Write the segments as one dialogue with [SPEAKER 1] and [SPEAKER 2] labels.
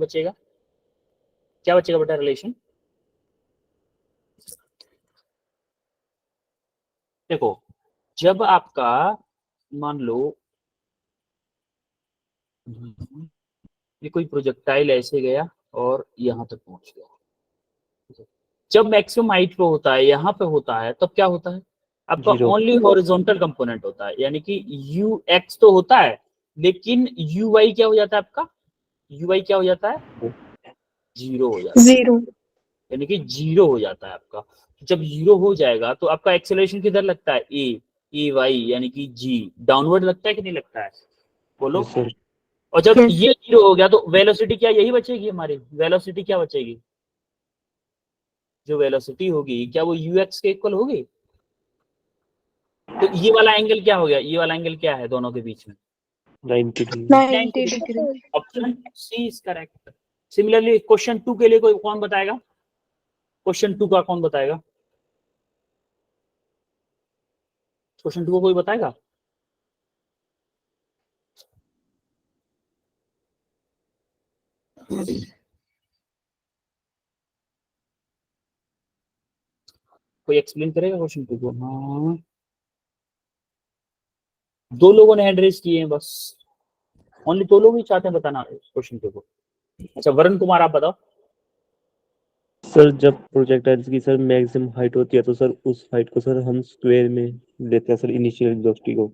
[SPEAKER 1] बचेगा, क्या बचेगा बेटा रिलेशन? देखो जब आपका मान लो ये कोई प्रोजेक्टाइल ऐसे गया और यहां तक पहुंच गया, जब मैक्सिमम हाइट पे होता है, यहाँ पे होता है, तब क्या होता है आपका?
[SPEAKER 2] Zero.
[SPEAKER 1] ओनली हॉरिजॉन्टल कंपोनेंट होता है, यानी कि यू एक्स तो होता है लेकिन यू वाई क्या हो जाता है आपका? यू वाई क्या हो जाता है? जीरो हो जाता है,
[SPEAKER 3] जीरो।
[SPEAKER 1] यानी कि जीरो हो जाता है आपका। जब जीरो हो जाएगा तो आपका एक्सेलरेशन किधर लगता है? ए वाई यानी कि जी, डाउनवर्ड लगता है कि नहीं लगता है? बोलो।
[SPEAKER 2] Yes, sir.
[SPEAKER 1] और जब
[SPEAKER 3] Yes.
[SPEAKER 1] ये जीरो हो गया तो वेलोसिटी क्या यही बचेगी हमारी? वेलोसिटी क्या बचेगी? जो वेलोसिटी होगी क्या वो यू एक्स के इक्वल होगी? तो ये वाला एंगल क्या हो गया? ये वाला एंगल क्या है दोनों के बीच में?
[SPEAKER 2] 90 degree.
[SPEAKER 3] 90 degree.
[SPEAKER 1] Option C is correct. Similarly question 2 के लिए कोई कौन बताएगा? क्वेश्चन 2 का कौन बताएगा? क्वेश्चन 2 को कोई बताएगा? कोई एक्सप्लेन करेगा क्वेश्चन 2 को? हाँ, 2 लोगों ने हैंड रेज किए हैं बस, ओनली 2 लोग ही चाहते हैं बताना क्वेश्चन 2 को। अच्छा वरुण कुमार आप बताओ।
[SPEAKER 2] सर जब प्रोजेक्टाइल्स की सर मैक्सिमम हाइट होती है तो सर उस हाइट को सर हम स्क्वायर में लेते हैं सर इनिशियल वेलोसिटी को।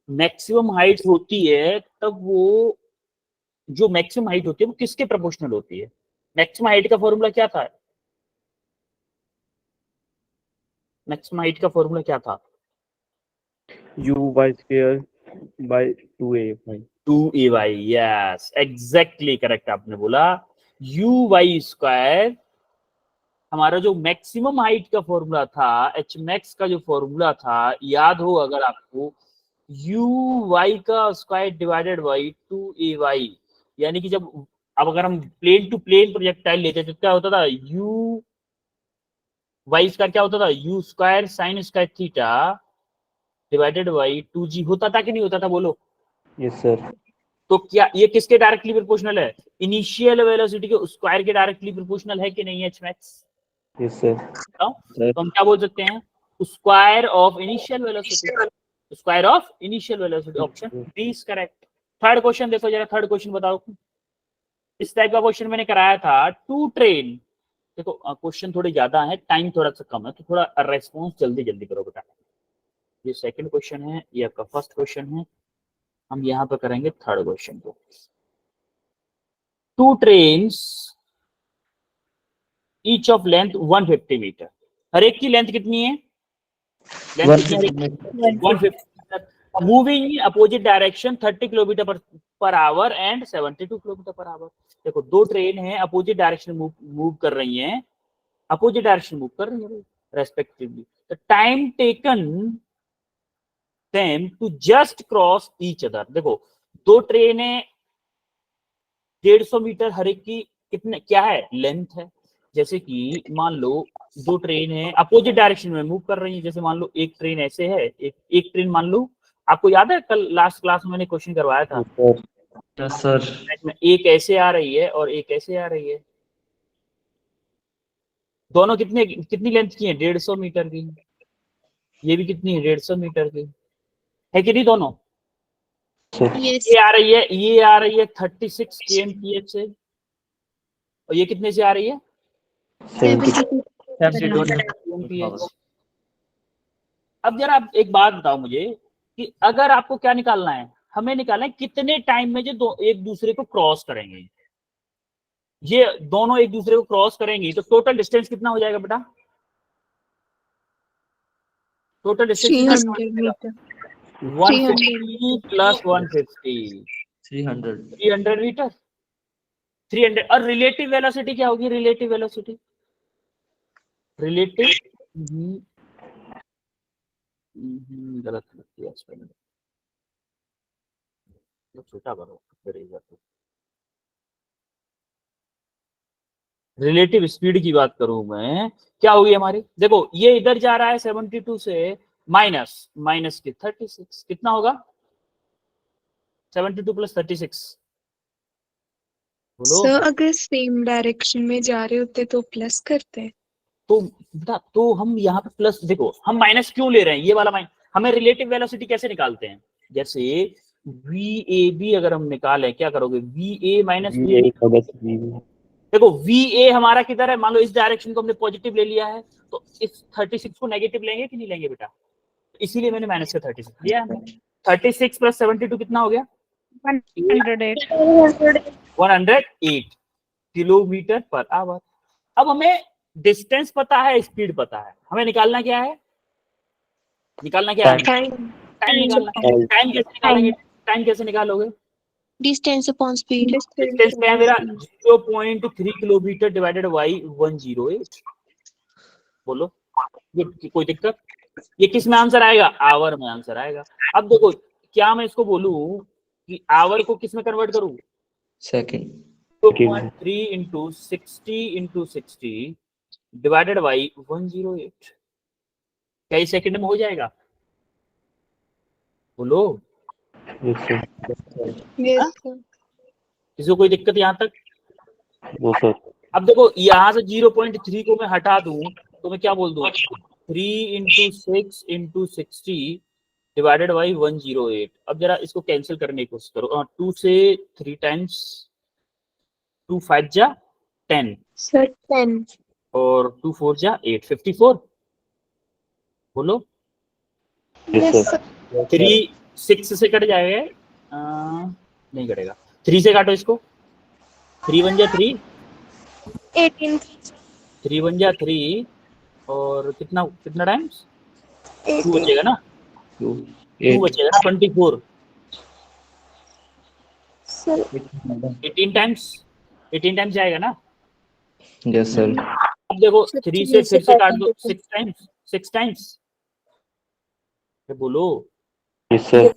[SPEAKER 1] मैक्सिमम हाइट होती है तब वो, जो मैक्सिमम हाइट होती है वो किसके प्रोपोर्शनल होती है? मैक्सिमम हाइट का फॉर्मूला क्या था? मैक्सिमम हाइट का फॉर्मूला क्या था?
[SPEAKER 2] u y square by 2a y.
[SPEAKER 1] 2ay, yes exactly correct आपने बोला। यू वाई स्क्वायर हमारा जो मैक्सिमम हाइट का फॉर्मूला था, एच मैक्स का जो फॉर्मूला था, याद हो अगर आपको, यू वाई का स्क्वायर डिवाइडेड बाई 2ay, यानी कि जब अब अगर हम प्लेन टू प्लेन प्रोजेक्टाइल लेते तो क्या होता था? यू वाई स्क्वायर क्या होता था? You square sine square theta divided by 2g होता था कि नहीं होता था? बोलो।
[SPEAKER 2] Yes sir.
[SPEAKER 1] तो क्या ये किसके डायरेक्टली प्रोपोर्शनल है? इनिशियल वेलोसिटी के स्क्वायर के डायरेक्टली प्रोपोर्शनल है कि नहीं एच मैक्स?
[SPEAKER 2] Yes sir.
[SPEAKER 1] तो हम क्या बोल सकते हैं? Square of initial velocity, square of initial velocity. Option B is correct. Third question देखो जरा, थर्ड क्वेश्चन बताओ। इस टाइप का क्वेश्चन मैंने कराया था, टू ट्रेन। देखो क्वेश्चन थोड़े ज्यादा है, टाइम थोड़ा सा कम है, तो थोड़ा रेस्पॉन्स जल्दी जल्दी करो बेटा। ये सेकंड क्वेश्चन है, ये आपका फर्स्ट क्वेश्चन है, हम यहाँ पे करेंगे थर्ड क्वेश्चन को। Two trains each of length 150 metre, हर एक की लेंथ कितनी है? लेंथ कितनी है? 150 moving in opposite direction 30 kilometre पर आवर एंड 72 किलोमीटर पर आवर। देखो दो ट्रेन है, अपोजिट डायरेक्शन मूव कर रही हैं, अपोजिट डायरेक्शन मूव कर रही है respectively. The time taken them to just cross each other. देखो दो ट्रेनें 150 मीटर हर एक की, कितने क्या है? लेंथ है। जैसे कि मान लो दो ट्रेन है अपोजिट डायरेक्शन में मूव कर रही है, जैसे मान लो एक ट्रेन ऐसे है, एक ट्रेन मान लो, आपको याद है कल लास्ट क्लास में मैंने क्वेश्चन करवाया था,
[SPEAKER 2] Yes sir.
[SPEAKER 1] एक ऐसे आ रही है और एक ऐसे आ रही है, दोनों कितने कितनी लेंथ की है? 150 मीटर की। ये भी कितनी है? 150 मीटर की है कि नहीं दोनों?
[SPEAKER 3] यस।
[SPEAKER 1] ये आ रही है, ये आ रही है 36 kmph से, और ये कितने से आ रही है?
[SPEAKER 3] 72
[SPEAKER 1] kmph। अब जरा आप एक बात बताओ मुझे कि अगर आपको क्या निकालना है, हमें निकालना है कितने टाइम में जो एक दूसरे को क्रॉस करेंगे, ये दोनों एक दूसरे को क्रॉस करेंगी, तो टोटल डिस्टेंस कितना हो जाएगा बेटा? टोटल डिस्टेंस कितना
[SPEAKER 3] 300 मीटर।
[SPEAKER 1] 150 plus 150 300 metre. 300। और रिलेटिव वेलोसिटी क्या होगी? रिलेटिव वेलोसिटी, रिलेटिव गलत किया इस पे, तो छोटा करो फिर एक बार। रिलेटिव स्पीड की बात करूं मैं, क्या होगी हमारी? देखो ये इधर जा रहा है 72 से, माइनस माइनस की 36, कितना होगा? 72 प्लस 36 बोलो।
[SPEAKER 3] सर अगर सेम डायरेक्शन में जा रहे होते तो प्लस करते हैं।
[SPEAKER 1] तो बेटा तो हम यहाँ पे प्लस, देखो हम माइनस क्यों ले रहे हैं, ये वाला माइनस, हमें रिलेटिव वेलोसिटी कैसे निकालते हैं, जैसे VAB अगर हम निकालें, क्या करोगे, VA माइनस
[SPEAKER 2] ये
[SPEAKER 1] VB।
[SPEAKER 2] एक प्लस VB।
[SPEAKER 1] देखो VA हमारा किधर है, मान लो इस डायरेक्शन को हमने पॉजिटिव ले लिया है, तो इस 36 को नेगेटिव लेंगे कि नहीं लेंगे बेटा, इसीलिए मैंने माइनस का 36 लिया है। 36 प्लस 72 कितना हो गया, 108 किलोमीटर पर आवर। अब हमें डिस्टेंस पता है, स्पीड पता है, हमें निकालना क्या है, निकालना क्या है, टाइम निकालना। टाइम कैसे निकालेंगे, टाइम कैसे निकालोगे,
[SPEAKER 3] डिस्टेंस अपॉन स्पीड।
[SPEAKER 1] डिस्टेंस क्या है मेरा, 0.3 किलोमीटर डिवाइडेड बाई 108। बोलो, ये कोई दिक्कत, ये किस में आंसर आएगा, आवर में आंसर आएगा। अब देखो, क्या मैं इसको बोलूं कि आवर को किस में कन्वर्ट करूं,
[SPEAKER 4] सेकंड।
[SPEAKER 1] 0.3 इंटू 60 डिवाइडेड बाई 108, क्या ये सेकंड में हो जाएगा, बोलो।
[SPEAKER 2] Yes sir.
[SPEAKER 3] Yes sir.
[SPEAKER 1] किसी को कोई दिक्कत यहाँ तक,
[SPEAKER 2] वो सर।
[SPEAKER 1] अब देखो यहाँ से 0.3 को मैं हटा दूं तो मैं क्या बोल दूं, 3 इंटू 6 इंटू 60 डिवाइडेड बाई 108। अब जरा इसको कैंसिल करने की कोशिश करो, 2 से 3 टाइम्स, 2 5 जा 10
[SPEAKER 3] सर 10।
[SPEAKER 1] और 2 4 जा 8, 54। बोलो,
[SPEAKER 2] यस सर।
[SPEAKER 1] 3 6 से कट जाएगा, नहीं कटेगा, 3 से काटो इसको, 3 1 जा 3,
[SPEAKER 3] 18।
[SPEAKER 1] 3 1 जा 3 और कितना कितना टाइम्स, 2 बचेगा ना, 2 बचेगा ना, 24।
[SPEAKER 3] सर
[SPEAKER 1] 18 टाइम्स जाएगा ना।
[SPEAKER 4] Yes sir.
[SPEAKER 1] अब देखो 3 से फिर से काट दो, 6 टाइम्स, बोलो।
[SPEAKER 2] Yes sir.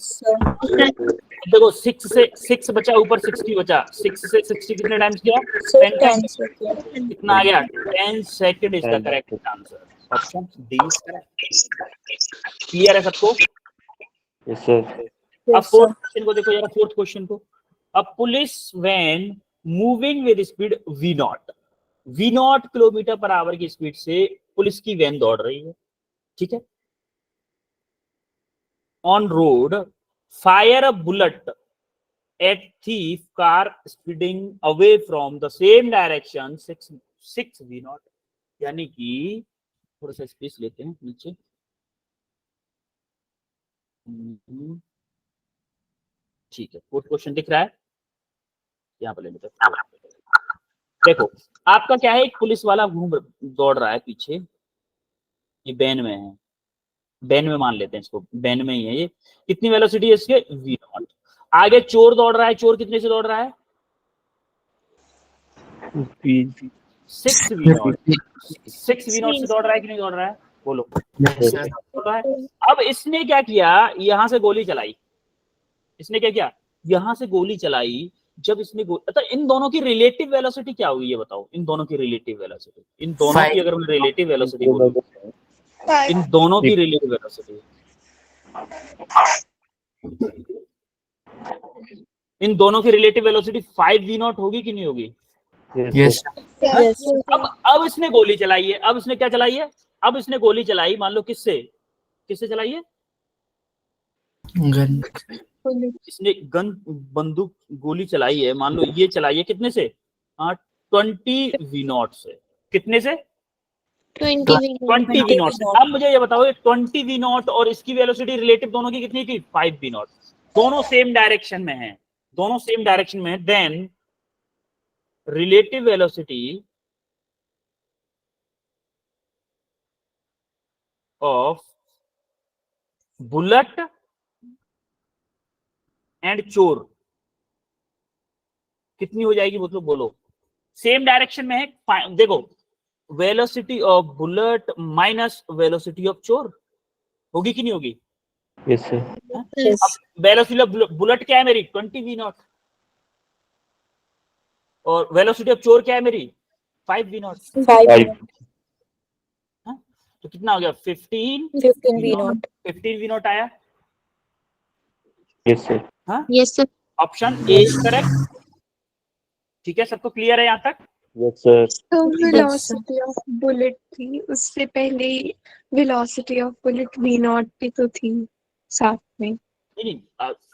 [SPEAKER 1] देखो 6 से 6 बचा, ऊपर 60 बचा, 6 से 60 कितने टाइम्स किया, 10 टाइम्स, कितना आ गया, 10 second is the correct answer, option D is correct. Clear है सबको।
[SPEAKER 2] Yes sir.
[SPEAKER 1] अब फोर्थ क्वेश्चन को देखो जरा, फोर्थ क्वेश्चन को, a police van moving with speed V0 kilometre पर आवर की स्पीड से पुलिस की वैन दौड़ रही है, ठीक है, on road, fire a bullet at thief car speeding away from the same direction 6 V0, यानी कि थोड़ा सा स्पेस लेते हैं नीचे, ठीक है, फोर्थ क्वेश्चन दिख रहा है, यहाँ पर ले लेते हैं। देखो आपका क्या है, एक पुलिस वाला दौड़ रहा है पीछे, ये बैन में है, बैन में मान लेते हैं इसको, बैन में ही है ये, कितनी वेलोसिटी है इसके, V0। आगे चोर दौड़ रहा है, चोर कितने से दौड़ रहा है, 6 V0 से दौड़ रहा है कि नहीं दौड़ रहा है, बोलो। दौड़ रहा है। अब इसने क्या किया, यहां से गोली चलाई, इसने क्या किया, यहां से गोली चलाई, जब इसने तो इन दोनों की रिलेटिव वेलोसिटी क्या हुई, ये बताओ, इन दोनों की रिलेटिव वेलोसिटी, इन दोनों की अगर मैं रिलेटिव वेलोसिटी बोलूं, इन दोनों की रिलेटिव वेलोसिटी, इन दोनों की रिलेटिव वेलोसिटी 5 V0 होगी कि नहीं होगी,
[SPEAKER 2] यस।
[SPEAKER 1] अब इसने गोली चलाई है, अब इसने क्या चलाई है, अब इसने गोली चलाई, मान लो किससे चलाई है,
[SPEAKER 4] गन।
[SPEAKER 1] इसने गन बंदूक गोली चलाई है, मान लो ये चलाई है कितने से, 20 V0 से, कितने से,
[SPEAKER 3] 20
[SPEAKER 1] V0 से। अब मुझे ये बताओ, 20 V0 और इसकी वेलोसिटी रिलेटिव दोनों की कितनी थी, 5 V0, दोनों सेम डायरेक्शन में है, दोनों सेम डायरेक्शन में है, then relative velocity of bullet and चोर कितनी हो जाएगी, मतलब बोलो, सेम डायरेक्शन में है, देखो velocity of bullet minus velocity of चोर होगी कि नहीं होगी,
[SPEAKER 2] yes sir.
[SPEAKER 1] Velocity of bullet क्या है मेरी, 20 V0, और वेलोसिटी ऑफ चोर क्या है मेरी, 5 V0, तो कितना हो गया, 15 V0 आया,
[SPEAKER 2] यस सर।
[SPEAKER 1] हाँ
[SPEAKER 3] yes sir.
[SPEAKER 1] Option A is correct, ठीक है, सबको क्लियर है यहाँ तक?
[SPEAKER 2] Yes sir.
[SPEAKER 3] तो वेलोसिटी ऑफ बुलेट थी, उससे पहले velocity of bullet v not भी तो थी साथ में।
[SPEAKER 1] नहीं,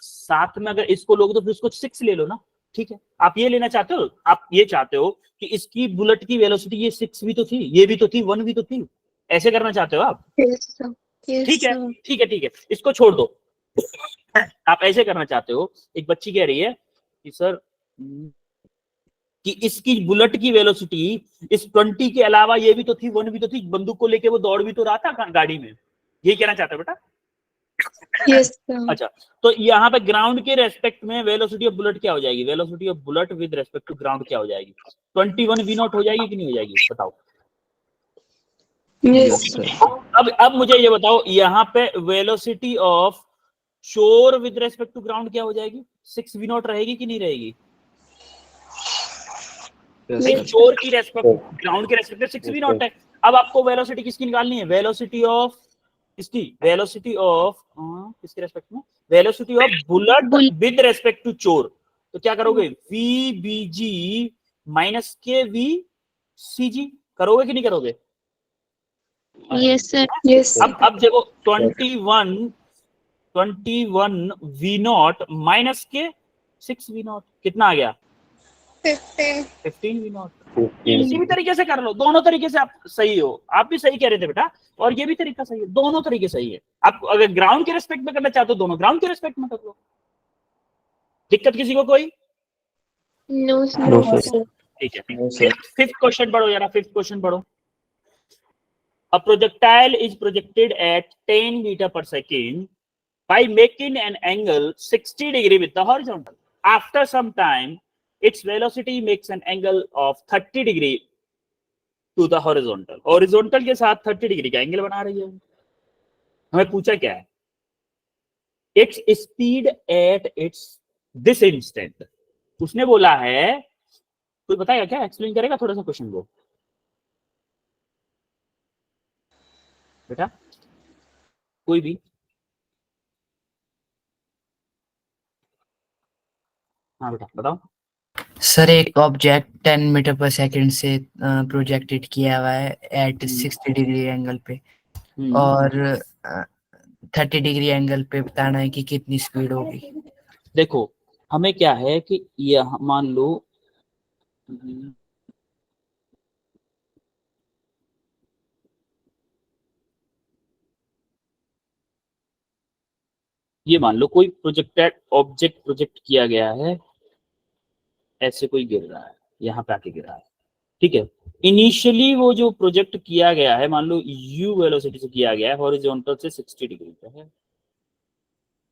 [SPEAKER 1] साथ में अगर इसको लोगे तो फिर इसको 6 ले लो ना। ठीक है, आप ये लेना चाहते हो, आप ये चाहते हो कि इसकी बुलेट की वेलोसिटी ये 6 भी तो थी, ये भी तो थी, 1 भी तो थी, ऐसे करना चाहते हो आप? ठीक है, ठीक है, ठीक है, इसको छोड़ दो। आप ऐसे करना चाहते हो, एक बच्ची कह रही है कि सर कि इसकी बुलेट की वेलोसिटी इस 20 के अलावा ये भी तो थी, 1 भी तो थी, बंदूक को लेके वो दौड़ भी तो रहा था गाड़ी में, ये कहना चाहते हो बेटा?
[SPEAKER 3] Yes sir.
[SPEAKER 1] अच्छा, तो यहाँ पे ग्राउंड के रेस्पेक्ट में वेलोसिटी ऑफ बुलेट क्या हो जाएगी? Velocity of bullet with respect to ground क्या हो जाएगी? 21 v नॉट हो जाएगी कि नहीं हो जाएगी, बताओ?
[SPEAKER 4] Yes sir.
[SPEAKER 1] अब मुझे ये बताओ, यहाँ पे वेलोसिटी ऑफ शोर विद रेस्पेक्ट टू ग्राउंड क्या हो जाएगी? 6 v नॉट रहेगी कि नहीं रहेगी? शोर की रेस्पेक्ट ग्राउंड के रेस्पेक्ट में 6 v नॉट है। अब आपको वेलोसिटी किसकी निकालनी है? वेलोसिटी ऑफ किसकी? वेलोसिटी ऑफ किसके रेस्पेक्ट में? Velocity of bullet with respect to चोर। तो क्या करोगे? वी बी जी माइनस के वी सी जी करोगे कि नहीं करोगे?
[SPEAKER 3] Yes sir. यस।
[SPEAKER 1] अब देखो 21 वी नॉट माइनस के 6 वी नॉट कितना आ गया? 15 वी नॉट। किसी भी तरीके से कर लो, दोनों तरीके से आप सही हो, आप भी सही कह रहे थे बेटा, और ये भी तरीका सही है, दोनों तरीके सही है। आप अगर ग्राउंड के रेस्पेक्ट में करना चाहते हो, दोनों ग्राउंड के रेस्पेक्ट में कर लो। दिक्कत किसी को कोई?
[SPEAKER 3] No sir.
[SPEAKER 1] ठीक है, फिफ्थ क्वेश्चन पढ़ो जरा, फिफ्थ क्वेश्चन पढ़ो। A projectile is projected at 10 meter per second by making an angle 60 degree with the horizontal. After some time, its velocity makes an angle of 30 degree to the horizontal. Horizontal के साथ 30 degree का angle बना रही है। हमें पूछा क्या है? Its speed at its this instant. उसने बोला है, कोई बताएगा क्या? एक्सप्लेन करेगा थोड़ा सा क्वेश्चन को बेटा? कोई भी? हाँ बेटा बताओ।
[SPEAKER 5] सर एक ऑब्जेक्ट 10 मीटर पर सेकंड से प्रोजेक्टेड किया हुआ है एट 60 डिग्री एंगल पे, और 30 डिग्री एंगल पे बताना है कि कितनी स्पीड होगी।
[SPEAKER 1] देखो हमें क्या है कि यह मान लो ये मान लो कोई प्रोजेक्टेड ऑब्जेक्ट प्रोजेक्ट किया गया है, ऐसे कोई गिर रहा है, यहाँ पे आके गिरा है, ठीक है। इनिशियली वो जो प्रोजेक्ट किया गया है, मान लो u वेलोसिटी से किया गया है, हॉरिजॉन्टल से 60 डिग्री पे है।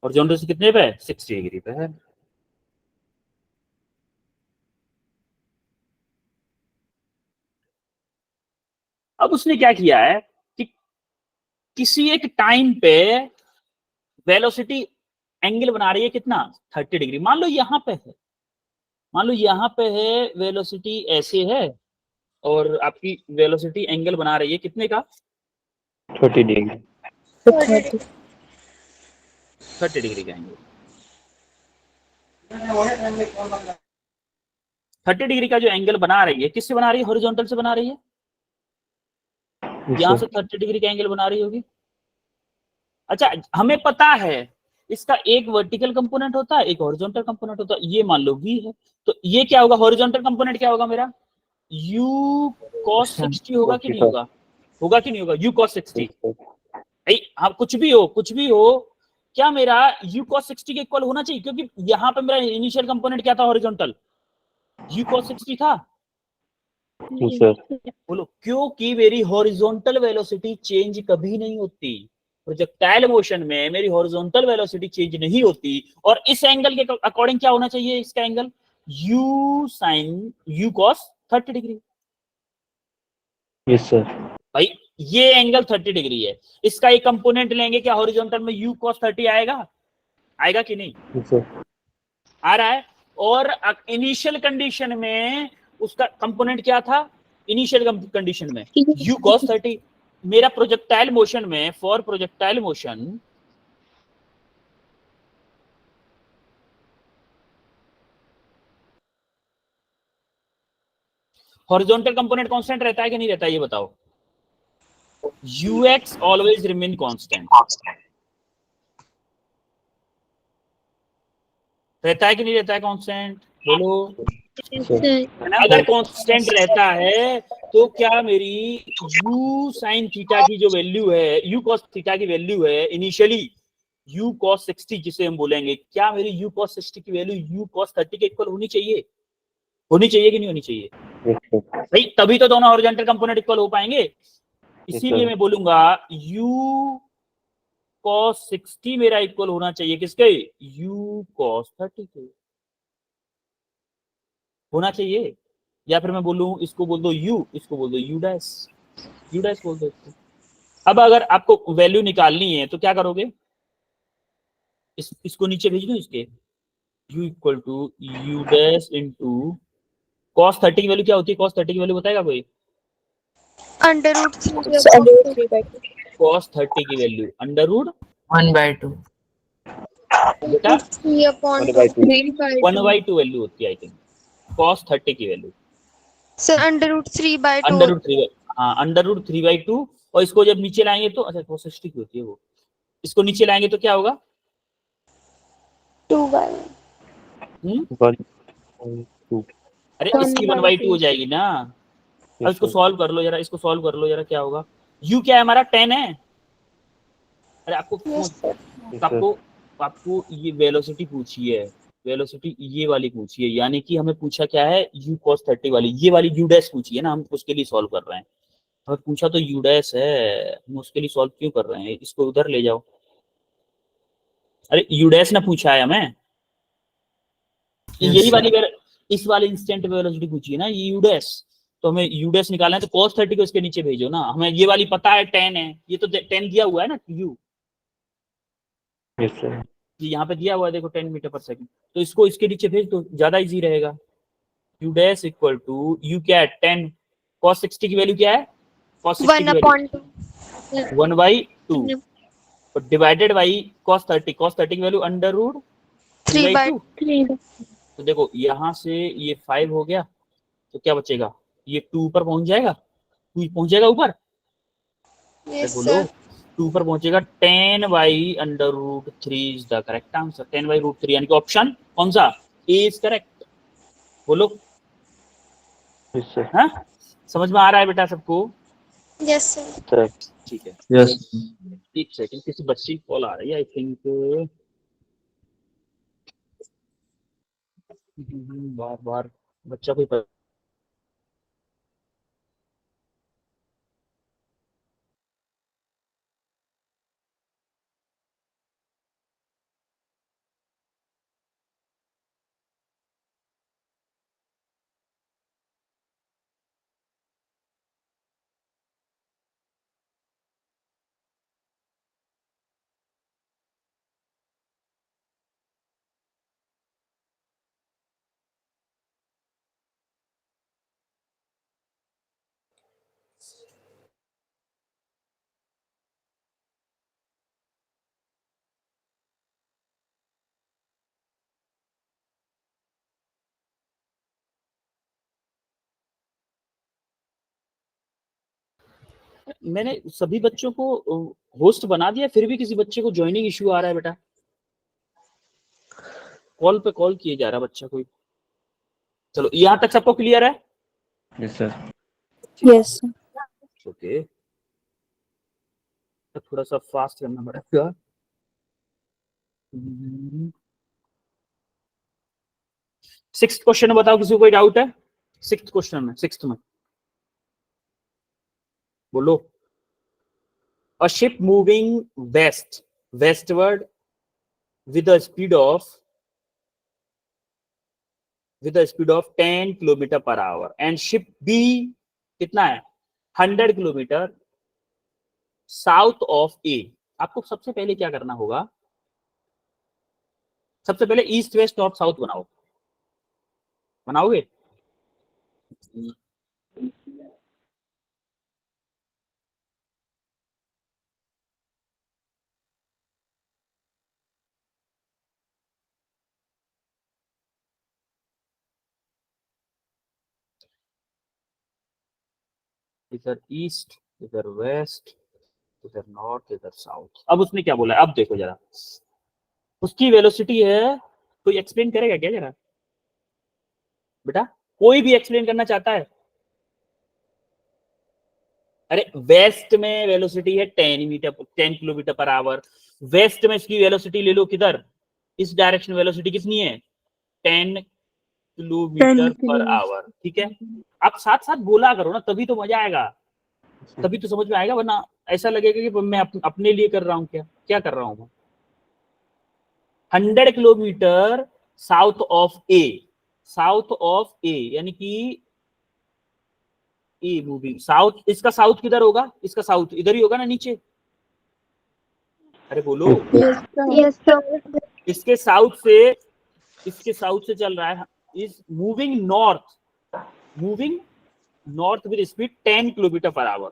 [SPEAKER 1] हॉरिजॉन्टल से कितने पे है? 60 डिग्री पे है। अब उसने क्या किया है कि किसी एक टाइम पे वेलोसिटी एंगल बना रही है, कितना? 30 डिग्री। मान लो यहाँ पे है, मान लो यहाँ पे है, वेलोसिटी ऐसे है और आपकी वेलोसिटी एंगल बना रही है कितने का?
[SPEAKER 2] 30 डिग्री।
[SPEAKER 1] 30 डिग्री का एंगल। 30 डिग्री का जो एंगल बना रही है, किससे बना रही है? हॉरिजॉन्टल से बना रही है। यहां से 30 डिग्री का एंगल बना रही होगी। अच्छा, हमें पता है इसका एक वर्टिकल कंपोनेंट होता है, एक हॉरिजॉन्टल कंपोनेंट होता है। ये मान लो v है, तो ये क्या होगा? हॉरिजॉन्टल कंपोनेंट क्या होगा मेरा? u cos 60 होगा कि नहीं होगा? होगा कि नहीं होगा? u cos 60। हाँ, कुछ भी हो, क्या मेरा u cos 60 के इक्वल होना चाहिए? क्योंकि यहाँ पे मेरा इनिशियल कंपोनेंट क्या था? हॉरिजॉन्टल। u cos 60 था। बोलो, क्योंकि मेरी हॉरिजॉन्टल वेलोसिटी चेंज कभी नहीं होती। प्रोजेक्टाइल मोशन में मेरी हॉरिजॉन्टल वेलोसिटी चेंज नहीं होती, और इस एंगल के अकॉर्डिंग क्या होना चाहिए? इसका angle u sin u cos 30 degree.
[SPEAKER 2] Yes sir.
[SPEAKER 1] भाई ये एंगल 30 डिग्री है, इसका एक कंपोनेंट लेंगे, क्या हॉरिजॉन्टल में u cos 30 आएगा? आएगा कि नहीं?
[SPEAKER 2] Yes sir.
[SPEAKER 1] आ रहा है। और इनिशियल कंडीशन में उसका कंपोनेंट क्या था? इनिशियल कंडीशन में u cos 30। मेरा प्रोजेक्टाइल मोशन में, for projectile motion horizontal component constant रहता है कि नहीं रहता है, ये बताओ। ux ऑलवेज रिमेन कांस्टेंट, रहता है कि नहीं रहता है कांस्टेंट, बोलो। अगर कांस्टेंट रहता है तो क्या मेरी u sin थीटा की जो वैल्यू है, u cos थीटा की वैल्यू है इनिशियली u cos 60 जिसे हम बोलेंगे, क्या मेरी u cos 60 की वैल्यू u cos 30 के इक्वल होनी चाहिए? होनी चाहिए कि नहीं होनी चाहिए भाई? तभी तो दोनों हॉरिजॉन्टल कंपोनेंट इक्वल हो पाएंगे। इसीलिए मैं बोलूंगा u cos 60 मेरा इक्वल होना चाहिए किसके? u cos 30 के होना चाहिए। या फिर मैं बोलूं, इसको बोल दो u, इसको बोल दो u डैश बोल दो इसको। अब अगर आपको वैल्यू निकालनी है तो क्या करोगे? इसको नीचे भेज दो इसके, u equal to u dash into cos 30 की वैल्यू क्या होती है? cos 30 की वैल्यू बताएगा कोई?
[SPEAKER 3] √3
[SPEAKER 1] cos 30 की वैल्यू √1/2 बेटा
[SPEAKER 3] 3/2
[SPEAKER 1] 1/2 वैल्यू होती है आई थिंक cos 30 की वैल्यू।
[SPEAKER 3] सर √3/2
[SPEAKER 1] √3, हाँ √3/2। और इसको जब नीचे लाएंगे तो, अच्छा cos 60 की होती है वो, इसको नीचे लाएंगे तो क्या होगा?
[SPEAKER 3] 2/1
[SPEAKER 1] अरे इसकी 1/2 हो जाएगी ना। अब इसको सॉल्व कर लो जरा, इसको सॉल्व कर लो जरा, क्या होगा? u क्या है हमारा? 10 है। अरे आपको आपको ये वेलोसिटी पूछी है, वेलोसिटी ये वाली पूछी है, यानी कि हमें पूछा क्या है? u cos 30 वाली, ये वाली u डैश पूछी है ना, हम उसके लिए सॉल्व कर रहे हैं। और पूछा तो u डैश है, हम उसके लिए सॉल्व क्यों कर रहे हैं? इसको उधर ले जाओ। अरे u डैश ना पूछा है हमें, यही वाली इस वाले इंस्टेंट वेलोसिटी पूछी है ना, ये u डैश। तो हमें u डैश निकालना है तो cos 30 को इसके नीचे भेजो ना। हमें ये वाली पता है 10 है, ये तो 10 दिया हुआ है ना u, यहाँ पे दिया हुआ है देखो 10 मीटर पर सेकंड। तो इसको इसके नीचे भेज दो, ज्यादा इजी रहेगा। u dash equal to u क्या है? 10। cos 60 की वैल्यू क्या है? cos 60 की वैल्यू 1/2 और डिवाइडेड बाई cos 30। cos 30 की वैल्यू √3/2। तो देखो यहाँ से ये 5 हो गया, तो क्या बचेगा? ये 2 ऊपर पहुंच जाएगा, 2 पहुंच जाएगा ऊपर। बोलो 2 पर पहुंचेगा। 10/√3 इज द करेक्ट आंसर। 10/√3 यानी कि ऑप्शन कौन सा? ए इज करेक्ट। बोलो। हाँ, समझ में आ रहा है बेटा सबको?
[SPEAKER 3] Yes sir.
[SPEAKER 1] ठीक है,
[SPEAKER 4] Yes.
[SPEAKER 1] एक सेकंड, किसी बच्ची की कॉल आ रही है आई थिंक। बार बार बच्चा कोई मैंने सभी बच्चों को होस्ट बना दिया, फिर भी किसी बच्चे को ज्वाइनिंग इशू आ रहा है बेटा। कॉल पे कॉल किए जा रहा है बच्चा कोई। चलो यहाँ तक सबको क्लियर है?
[SPEAKER 4] Yes, sir.
[SPEAKER 3] यस
[SPEAKER 1] ओके, थोड़ा सा फास्ट करना पड़ेगा। सिक्स्थ क्वेश्चन में बताओ, किसी को कोई डाउट है? सिक्स्थ क्वेश्चन में, सिक्स्थ में बोलो। A ship moving westward with a speed of 10 kilometre पर आवर एंड शिप बी कितना है? 100 किलोमीटर साउथ ऑफ ए। आपको सबसे पहले क्या करना होगा? सबसे पहले ईस्ट वेस्ट नॉर्थ साउथ बनाओगे? इधर ईस्ट, इधर वेस्ट, इधर नॉर्थ, इधर साउथ। अब उसने क्या बोला, अब देखो जरा, उसकी वेलोसिटी है, कोई एक्सप्लेन करेगा क्या जरा बेटा? कोई भी एक्सप्लेन करना चाहता है? अरे वेस्ट में वेलोसिटी है 10 किलोमीटर पर आवर। वेस्ट में इसकी वेलोसिटी ले लो, किधर, इस डायरेक्शन वेलोसिटी कितनी है? 10 किलोमीटर पर आवर। ठीक है, आप साथ साथ बोला करो ना, तभी तो मजा आएगा, तभी तो समझ में आएगा, वरना ऐसा लगेगा कि मैं अपने लिए कर रहा हूँ। क्या कर रहा हूँ मैं? 100 kilometre south of A, south of A यानी कि ए मूविंग साउथ। इसका साउथ किधर होगा? इसका साउथ इधर ही होगा ना, नीचे। अरे बोलो।
[SPEAKER 3] Yes sir.
[SPEAKER 1] इसके साउथ से चल रहा है, is moving north with speed 10 kilometre per hour.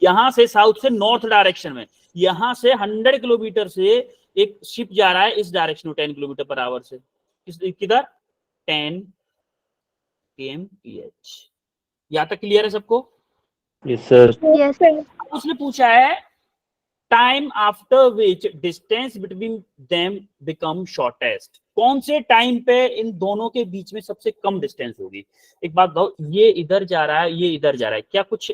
[SPEAKER 1] यहां से साउथ से नॉर्थ डायरेक्शन में, यहां से 100 किलोमीटर से एक शिप जा रहा है इस डायरेक्शन में 10 किलोमीटर पर आवर से, किधर? 10 kmph। यहां तक क्लियर है सबको?
[SPEAKER 2] Yes sir.
[SPEAKER 3] Yes sir.
[SPEAKER 1] उसने पूछा है time after which distance between them become shortest. कौन से टाइम पे इन दोनों के बीच में सबसे कम डिस्टेंस होगी? एक बात बताओ, ये इधर जा रहा है, ये इधर जा रहा है, क्या कुछ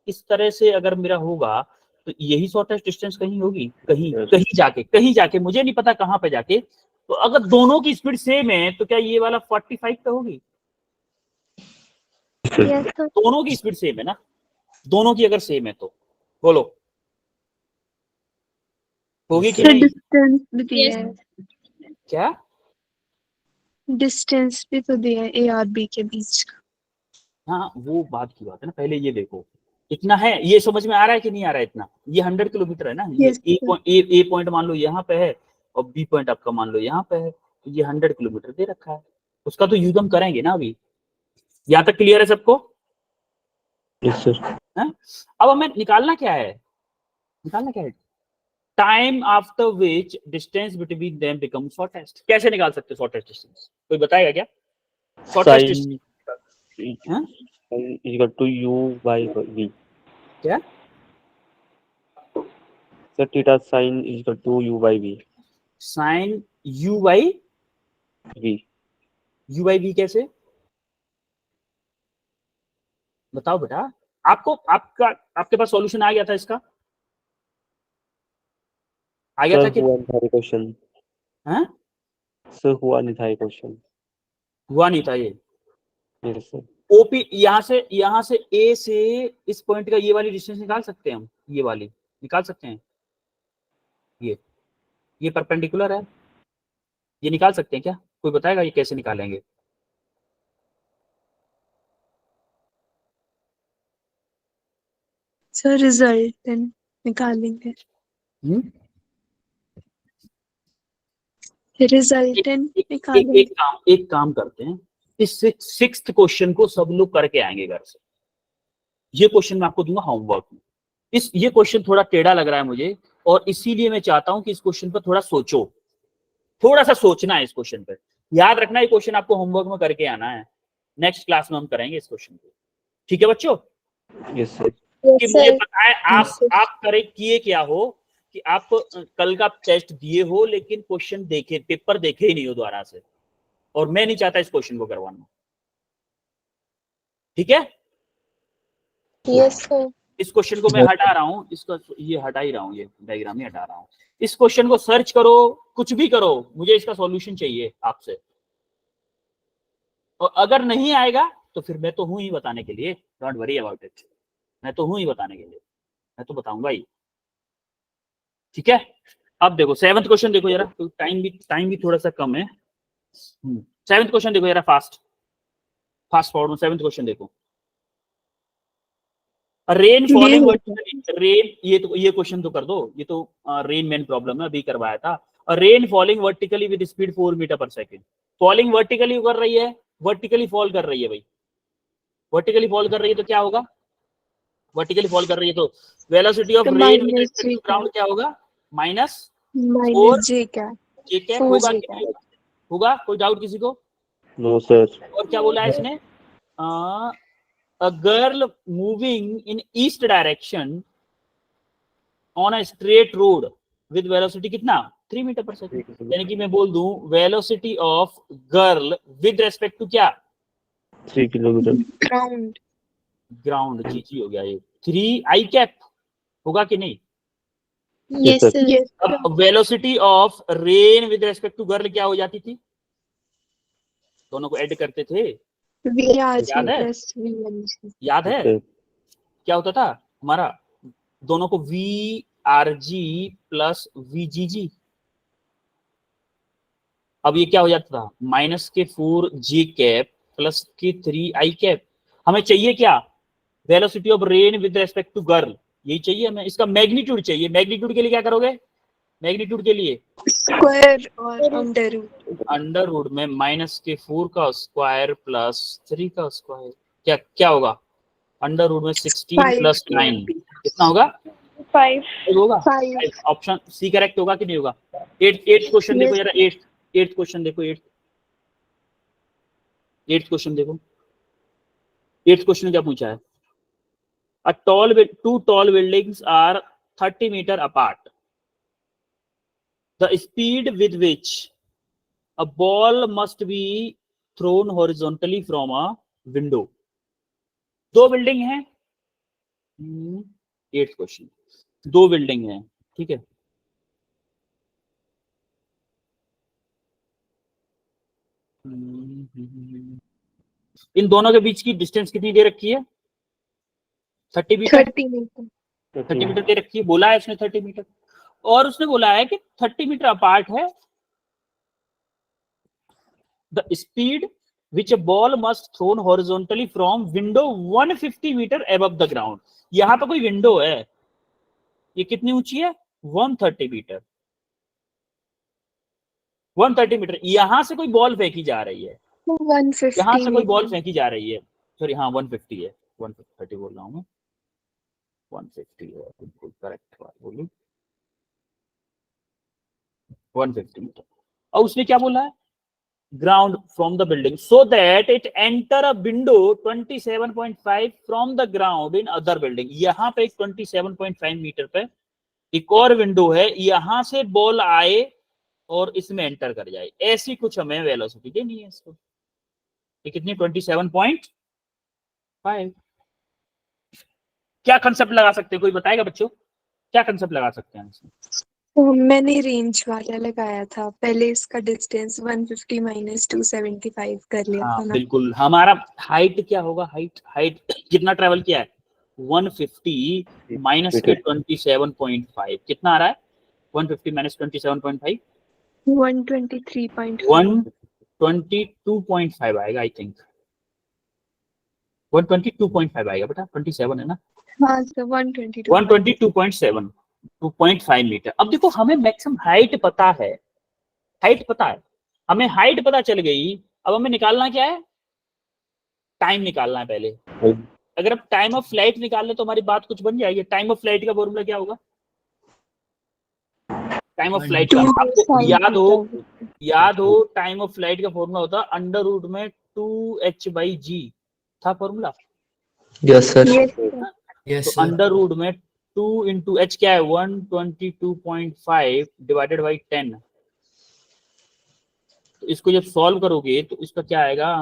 [SPEAKER 1] इस तरह से अगर मेरा होगा तो यही शॉर्टेस्ट डिस्टेंस कहीं होगी? कहीं जाके मुझे नहीं पता कहां पे जाके। तो अगर दोनों की स्पीड सेम है तो क्या ये वाला 45 पे होगी?
[SPEAKER 3] Yes sir.
[SPEAKER 1] दोनों की स्पीड सेम है ना, दोनों की अगर सेम है तो बोलो होगी कि नहीं?
[SPEAKER 3] डिस्टेंस भी दिया है,
[SPEAKER 1] क्या
[SPEAKER 3] डिस्टेंस भी तो दिया है ए और बी के बीच का।
[SPEAKER 1] हाँ, वो बात की बात है ना, पहले ये देखो इतना है, ये समझ में आ रहा है कि नहीं आ रहा है? इतना, ये 100 किलोमीटर है ना, ये
[SPEAKER 3] Yes,
[SPEAKER 1] ए पॉइंट मान लो यहाँ पे है और बी पॉइंट आपका मान लो यहाँ पे है, तो ये 100 किलोमीटर दे रखा है। उसका तो यूज हम करेंगे ना अभी। यहाँ तक क्लियर है सबको?
[SPEAKER 2] Yes sir.
[SPEAKER 1] अब हमें निकालना क्या है? Time after which distance between them become shortest. कैसे निकाल सकते हो शॉर्टेस्ट डिस्टेंस? कोई बताएगा क्या? Shortest distance
[SPEAKER 2] equal to u by v।
[SPEAKER 1] क्या?
[SPEAKER 2] Sir theta sin equal to u by v।
[SPEAKER 1] Sine u by v कैसे? बताओ बेटा। आपके पास सॉल्यूशन आ गया था इसका? आ गया था कि
[SPEAKER 2] हुआ नहीं था क्वेश्चन।
[SPEAKER 1] हाँ?
[SPEAKER 2] सर हुआ नहीं था क्वेश्चन।
[SPEAKER 1] हुआ नहीं था ये।
[SPEAKER 2] Yes sir.
[SPEAKER 1] ओपी यहाँ से ए से इस पॉइंट का ये वाली डिस्टेंस निकाल सकते हैं हम, ये वाली निकाल सकते हैं। ये परपेंडिकुलर है, ये निकाल सकते हैं क्या? कोई बताएगा ये कैसे निकालेंगे?
[SPEAKER 3] सर रिजल्टेंट निकालेंगे। रिजल्टेंट निकालेंगे।
[SPEAKER 1] एक काम करते हैं, इस 6th क्वेश्चन को सब लोग करके आएंगे घर से। ये क्वेश्चन मैं आपको दूंगा होमवर्क में। ये क्वेश्चन थोड़ा टेढ़ा लग रहा है मुझे, और इसीलिए मैं चाहता हूं कि इस क्वेश्चन पर थोड़ा सोचो, थोड़ा सा सोचना है इस क्वेश्चन पे। याद रखना ये क्वेश्चन आपको होमवर्क में करके आना है, नेक्स्ट क्लास में हम करेंगे इस क्वेश्चन को। ठीक है बच्चों?
[SPEAKER 2] Yes sir.
[SPEAKER 1] कि मुझे पता है आप किए क्या हो कि आप कल का टेस्ट दिए हो लेकिन क्वेश्चन देखे, पेपर देखे ही नहीं हो दोबारा से, और मैं नहीं चाहता इस क्वेश्चन को करवाना। ठीक है?
[SPEAKER 3] Yes sir.
[SPEAKER 1] इस क्वेश्चन को मैं हटा रहा हूं, इसको ये हटा ही रहा हूं, ये डायग्राम ही हटा रहा हूं। इस क्वेश्चन को सर्च करो, कुछ भी करो, मुझे इसका सॉल्यूशन चाहिए आपसे। और अगर नहीं आएगा तो फिर मैं तो हूं ही बताने के लिए, डोंट वरी अबाउट इट, मैं तो हूं ही बताने के लिए, मैं तो बताऊंगा ही। ठीक है? अब देखो 7th क्वेश्चन देखो जरा, तो टाइम भी थोड़ा सा कम है। 7th क्वेश्चन देखो जरा, फास्ट फॉरवर्ड। 7th क्वेश्चन देखो, रेन फॉलिंग रेन, ये क्वेश्चन तो कर दो, ये तो रेन मेन प्रॉब्लम है, अभी करवाया था। Rain falling vertically with speed 4 metre पर सेकेंड। फॉलिंग वर्टिकली कर रही है, वर्टिकली फॉल कर रही है भाई, वर्टिकली फॉल कर रही है तो क्या होगा? वर्टिकली फॉल कर रही है तो velocity of rain with respect to ground क्या होगा? माइनस
[SPEAKER 3] जे क्या
[SPEAKER 1] होगा? कोई डाउट किसी को?
[SPEAKER 2] No sir.
[SPEAKER 1] और क्या बोला है इसने? a girl moving in east direction on a straight road with velocity कितना 3 मीटर पर सेकंड, यानी कि मैं बोल दूं velocity of girl with respect to क्या
[SPEAKER 2] 3 किलोमीटर
[SPEAKER 3] ग्राउंड
[SPEAKER 1] ग्राउंड, जी हो गया ये 3 आई कैप होगा कि नहीं।
[SPEAKER 2] Yes, sir.
[SPEAKER 3] यस
[SPEAKER 1] अब velocity of rain with respect to girl क्या हो जाती थी, दोनों को ऐड करते थे,
[SPEAKER 3] वी आर जी
[SPEAKER 1] याद है?
[SPEAKER 3] Plus V N G.
[SPEAKER 1] याद है
[SPEAKER 2] Sir,
[SPEAKER 1] क्या होता था हमारा, दोनों को V R G plus V G G. अब ये क्या हो जाता था माइनस के 4 जी कैप प्लस के 3 आई कैप। हमें चाहिए क्या velocity of rain with respect to girl, यही चाहिए हमें, इसका मैग्नीट्यूड चाहिए। मैग्नीट्यूड के लिए क्या करोगे, मैग्नीट्यूड के लिए
[SPEAKER 3] स्क्वायर और अंडर रूट।
[SPEAKER 1] अंडर रूट में माइनस के 4 का स्क्वायर प्लस 3 का स्क्वायर, क्या क्या होगा अंडर रूट में 16 प्लस 9 कितना होगा
[SPEAKER 3] 5
[SPEAKER 1] होगा।
[SPEAKER 3] 5
[SPEAKER 1] ऑप्शन सी करेक्ट होगा कि नहीं होगा। एट क्वेश्चन देखो जरा, एट क्वेश्चन देखो, एट क्वेश्चन देखो, एट क्वेश्चन क्या पूछा है। two tall buildings are 30 meter apart. The speed with which a ball must be thrown horizontally from a window. दो बिल्डिंग है, 8th क्वेश्चन, दो बिल्डिंग है, ठीक है। इन दोनों के बीच की डिस्टेंस कितनी दे रखी है 30 मीटर,
[SPEAKER 3] 30 मीटर
[SPEAKER 1] 30 मीटर दे रखी है, बोला है उसने 30 मीटर, और उसने बोला है कि 30 मीटर अपार्ट है। The speed which a ball must thrown horizontally from window 150 metre above the ground. यहां पर कोई विंडो है, ये कितनी ऊंची है 130 मीटर, 130 मीटर। यहां से कोई बॉल फेंकी जा रही है,
[SPEAKER 3] 150
[SPEAKER 1] यहां से कोई बॉल फेंकी जा रही है, सॉरी हाँ 150 है, 130 बोल रहा हूं मैं, 150 है, बिल्कुल करेक्ट बात बोली, 150 मीटर। और उसने क्या बोला है ground from the building so that it enter a window 27.5 from the ground in other building. यहां पे 27.5 मीटर पे एक और विंडो है, यहां से बॉल आए और इसमें एंटर कर जाए, ऐसी कुछ हमें वेलोसिटी देनी है इसको। ये कितनी 27.5। क्या कंसेप्ट लगा सकते हैं, कोई बताएगा बच्चों क्या कंसेप्ट लगा सकते हैं इसमें।
[SPEAKER 3] तो मैंने रेंज वाला लगाया था पहले, इसका डिस्टेंस 150 माइनस 275 कर लिया
[SPEAKER 1] हाँ
[SPEAKER 3] था ना।
[SPEAKER 1] बिल्कुल, हमारा हाइट क्या होगा, हाइट कितना ट्रेवल किया है 150 माइनस के 27.5 कितना आ रहा है 150 माइनस 27.5
[SPEAKER 3] 123.5
[SPEAKER 1] 122.5 आएगा आई थिंक, 122.5 आएगा बेटा, 27 है ना,
[SPEAKER 3] हाँ सर 122
[SPEAKER 1] 122.7 2.5 मीटर। अब देखो हमें मैक्सिमम हाइट पता है, हाइट पता है हमें, हाइट पता चल गई। अब हमें निकालना क्या है, टाइम निकालना है पहले। अगर अब टाइम ऑफ फ्लाइट निकाल ले तो हमारी बात कुछ बन जाएगी। टाइम ऑफ फ्लाइट का फॉर्मूला क्या होगा, टाइम ऑफ फ्लाइट का आपको याद हो टाइम ऑफ फ्लाइट का फॉर्मूला होता अंडर रूट में 2h/g था फॉर्मूला।
[SPEAKER 4] Yes, sir.
[SPEAKER 5] यस
[SPEAKER 1] तो
[SPEAKER 5] सर।
[SPEAKER 1] अंडर रूट में 2 इंटू एच क्या है 122.5 डिवाइडेड बाई 10। तो इसको जब सॉल्व करोगे तो इसका क्या आएगा,